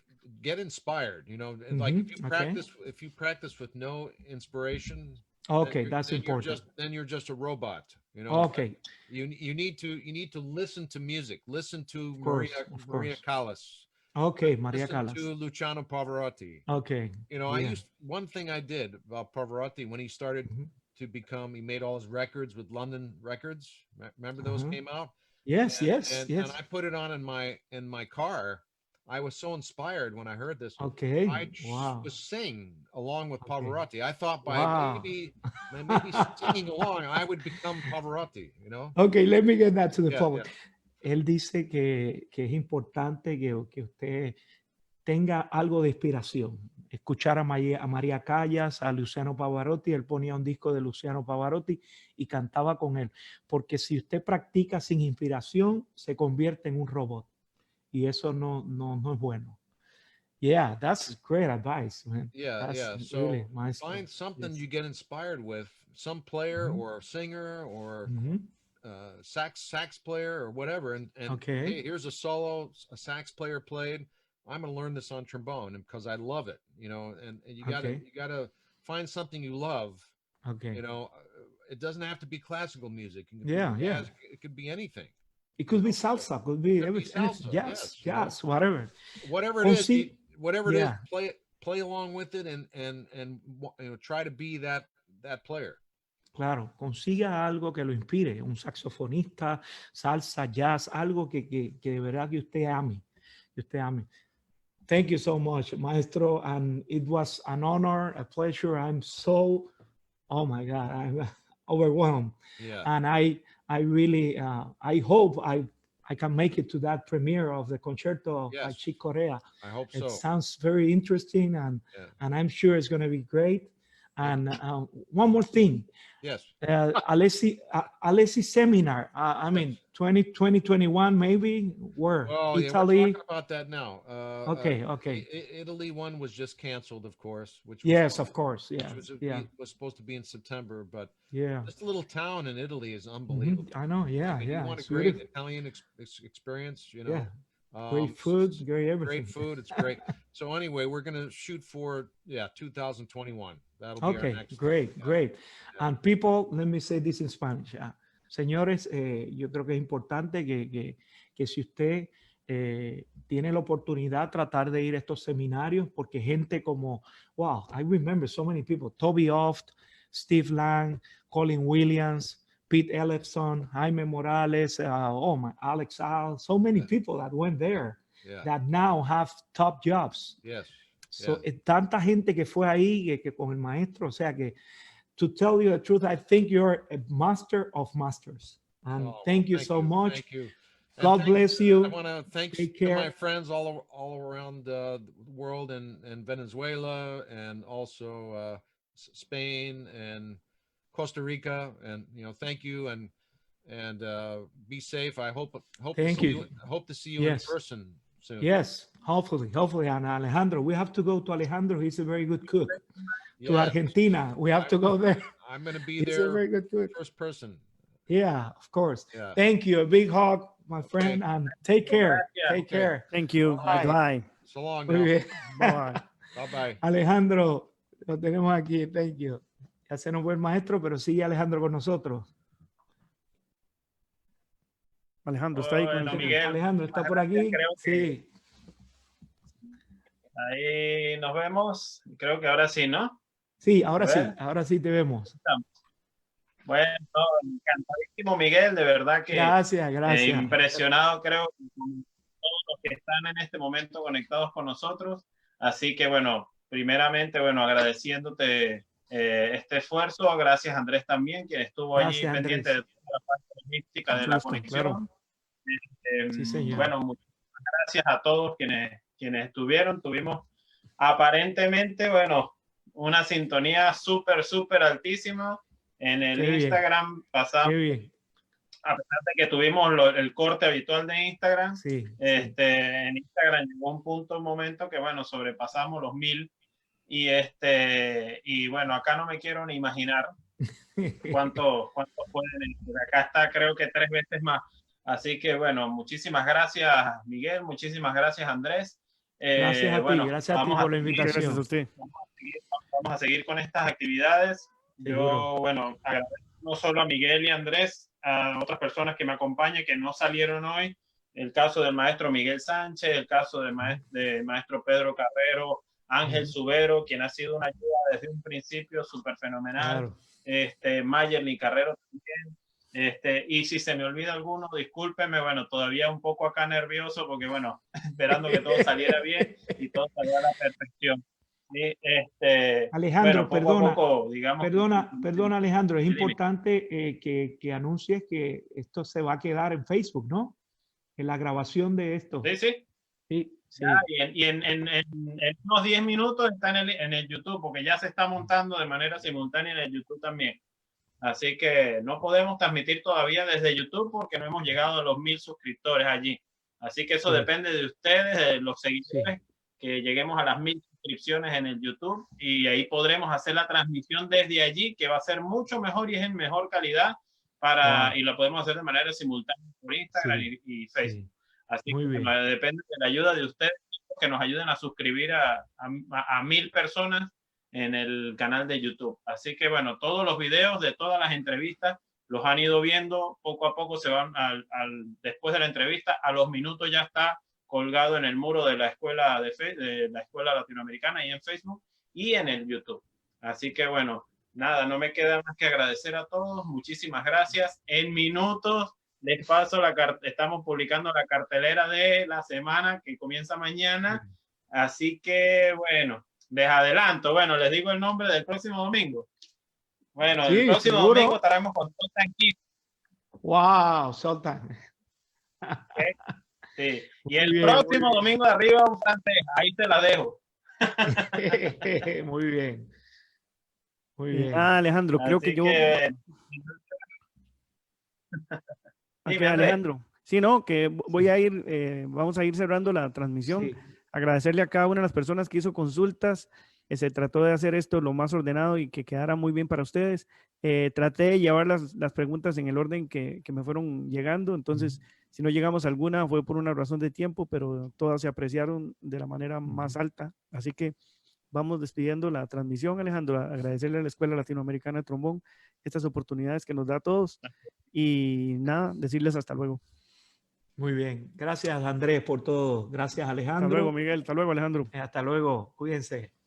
get inspired, you know, and like if you practice with no inspiration, that's important. Then you're just a robot, you know. Okay. You need to listen to music, listen to Maria Callas, Okay, Maria Listen Callas. to Luciano Pavarotti. Okay. You know, one thing I did about Pavarotti when he started Mhm. he made all his records with London Records. Remember those came out? Yes, And, yes, and, yes. and I put it on in my car. I was so inspired when I heard this. Okay. I Wow. was sing along with Okay. Pavarotti. I thought by Wow. maybe singing along, I would become Pavarotti, you know? Okay, let me get that to the Yeah, public. Él dice que es importante que usted tenga algo de inspiración. Escuchar a María Callas, a Luciano Pavarotti. Él ponía un disco de Luciano Pavarotti y cantaba con él. Porque si usted practica sin inspiración, se convierte en un robot. Y eso no es bueno. Yeah, that's great advice, man. Yeah, That's yeah. So really maestro. find something Yes. you get inspired with, some player Mhm. or singer or Mhm. sax player or whatever, and Okay. hey, here's a solo a sax player played. I'm gonna learn this on trombone because I love it, you know. And you gotta find something you love. Okay. You know, it doesn't have to be classical music. It could Yeah, be yeah. jazz, it could be anything. It could be salsa, could be everything, salsa, jazz, yes, you know. jazz, whatever. Whatever it is, Consi- whatever it is, Yeah. play along with it and you know, try to be that player. Claro, consiga algo que lo inspire, un saxofonista, salsa, jazz, algo que de verdad que usted ame, que usted ame. Thank you so much, maestro, and it was an honor, a pleasure. I'm so, oh my God, I'm overwhelmed. Yeah. And I really, I hope I can make it to that premiere of the concerto by Yes. Chick Corea. I hope It so. sounds very interesting, and Yeah. and I'm sure it's going to be great. And one more thing, Yes. Alessi seminar. I mean, 2021 maybe. Where? Well, yeah, we're Italy. talking about that now. Okay. Italy one was just canceled, of course. Which Yes, of course. which Yeah. was supposed to be in September, but Yeah. this little town in Italy is unbelievable. I know. Yeah. I mean, Yeah. you want a It's great beautiful. Italian experience, you know. Yeah. Great food, great everything. Great food. It's great. So anyway, we're gonna shoot for 2021. That'll be our Okay, next. great, Yeah. great. Yeah. And people, let me say this in Spanish. Señores, yo creo que es importante que si usted tiene la oportunidad, tratar de ir a estos seminarios, porque gente como, wow, I remember so many people, Toby Oft, Steve Lang, Colin Williams, Pete Ellefson, Jaime Morales, Alex Al, so many people that went there Yeah. that now have top jobs. Yes. So, Yeah. tanta gente que fue ahí que con el maestro, o sea que, to tell you the truth, I think you're a master of masters. And Oh, thank well, you so much. Thank you. And God bless you. I want to thank Take to my care. friends all around the world and Venezuela and also Spain and Costa Rica, and you know, thank you and be safe. I hope Thank to see you. hope to see you Yes. in person soon. Yes, hopefully. And Alejandro, we have to go to Alejandro. He's a very good cook. To Yeah, Argentina, we have to go there. I'm going to be He's a there very good cook. first person. Yeah, of course. Yeah. Thank you. A big hug, my friend, and take care. Take Okay. care. Thank you. Bye. Bye. So long Muy now. bien. Bye. Bye bye. Alejandro, lo tenemos aquí. Thank you. Ya se nos fue el maestro, pero sigue Alejandro con nosotros. Alejandro, ¿está ahí con el Bueno, tema? Miguel, Alejandro, ¿está por aquí? creo que- Sí. ahí nos vemos. Creo que ahora sí, ¿no? Sí, ahora sí. Bueno. Ahora sí te vemos. Bueno, encantadísimo, Miguel, de verdad que Gracias, gracias. impresionado, creo, con todos los que están en este momento conectados con nosotros. Así que, bueno, primeramente, bueno, agradeciéndote este esfuerzo. Gracias, Andrés, también, quien estuvo allí Gracias, pendiente Andrés. de toda la parte logística de Mucho la gusto, conexión. claro. Sí, señor. Bueno, muchas gracias a todos quienes estuvieron. Tuvimos aparentemente, bueno, una sintonía súper altísima. En el Qué bien. Instagram pasamos, Qué bien. a pesar de que tuvimos el corte habitual de Instagram, Sí. en Instagram llegó un momento que, bueno, sobrepasamos los 1000 y bueno, acá no me quiero ni imaginar cuánto pueden. Acá está, creo que 3 veces más. Así que, bueno, muchísimas gracias, Miguel, muchísimas gracias, Andrés. Gracias a ti, bueno, gracias a ti vamos por la seguir, Gracias a invitación. usted. vamos a seguir con estas actividades. Seguro. Yo, bueno, agradezco no solo a Miguel y a Andrés, a otras personas que me acompañan, que no salieron hoy, el caso del maestro Miguel Sánchez, el caso del maestro Pedro Carrero, Ángel Subero, quien ha sido una ayuda desde un principio súper fenomenal. Claro. Mayer ni Carrero también. Y si se me olvida alguno, discúlpeme, bueno, todavía un poco acá nervioso porque, bueno, esperando que todo saliera bien y todo saliera a la perfección. Y, Alejandro, bueno, poco a poco, digamos. Perdona, Alejandro, es Dime. importante que anuncies que esto se va a quedar en Facebook, ¿no? En la grabación de esto. Sí, sí. Sí, sí. Y en unos 10 minutos está en el YouTube, porque ya se está montando de manera simultánea en el YouTube también. Así que no podemos transmitir todavía desde YouTube porque no hemos llegado a los 1000 suscriptores allí. Así que eso depende de ustedes, de los seguidores, que lleguemos a las 1000 suscripciones en el YouTube y ahí podremos hacer la transmisión desde allí, que va a ser mucho mejor y es en mejor calidad y lo podemos hacer de manera simultánea por Instagram y Facebook. Así que bueno, depende de la ayuda de ustedes que nos ayuden a suscribir a 1000 personas en el canal de YouTube. Así que bueno, todos los videos de todas las entrevistas los han ido viendo poco a poco, se van después de la entrevista, a los minutos ya está colgado en el muro de la escuela de la escuela latinoamericana y en Facebook y en el YouTube. Así que bueno, nada, no me queda más que agradecer a todos, muchísimas gracias. En minutos les paso estamos publicando la cartelera de la semana que comienza mañana, así que bueno, les adelanto, bueno, les digo el nombre del próximo domingo. Bueno, el próximo domingo estaremos con Sultan King. Wow, Sultan. Okay. Sí. Y el próximo domingo de arriba un francés, ahí te la dejo. Muy bien. Muy bien. Alejandro, creo que yo... Dime, Alejandro. Sí, no, que voy a ir, vamos a ir cerrando la transmisión. Agradecerle a cada una de las personas que hizo consultas. Se trató de hacer esto lo más ordenado y que quedara muy bien para ustedes. Traté de llevar las preguntas en el orden que me fueron llegando. Entonces, si no llegamos a alguna, fue por una razón de tiempo, pero todas se apreciaron de la manera más alta. Así que vamos despidiendo la transmisión, Alejandro. Agradecerle a la Escuela Latinoamericana de Trombón estas oportunidades que nos da a todos. Y nada, decirles hasta luego. Muy bien. Gracias, Andrés, por todo. Gracias, Alejandro. Hasta luego, Miguel. Hasta luego, Alejandro. Hasta luego. Cuídense.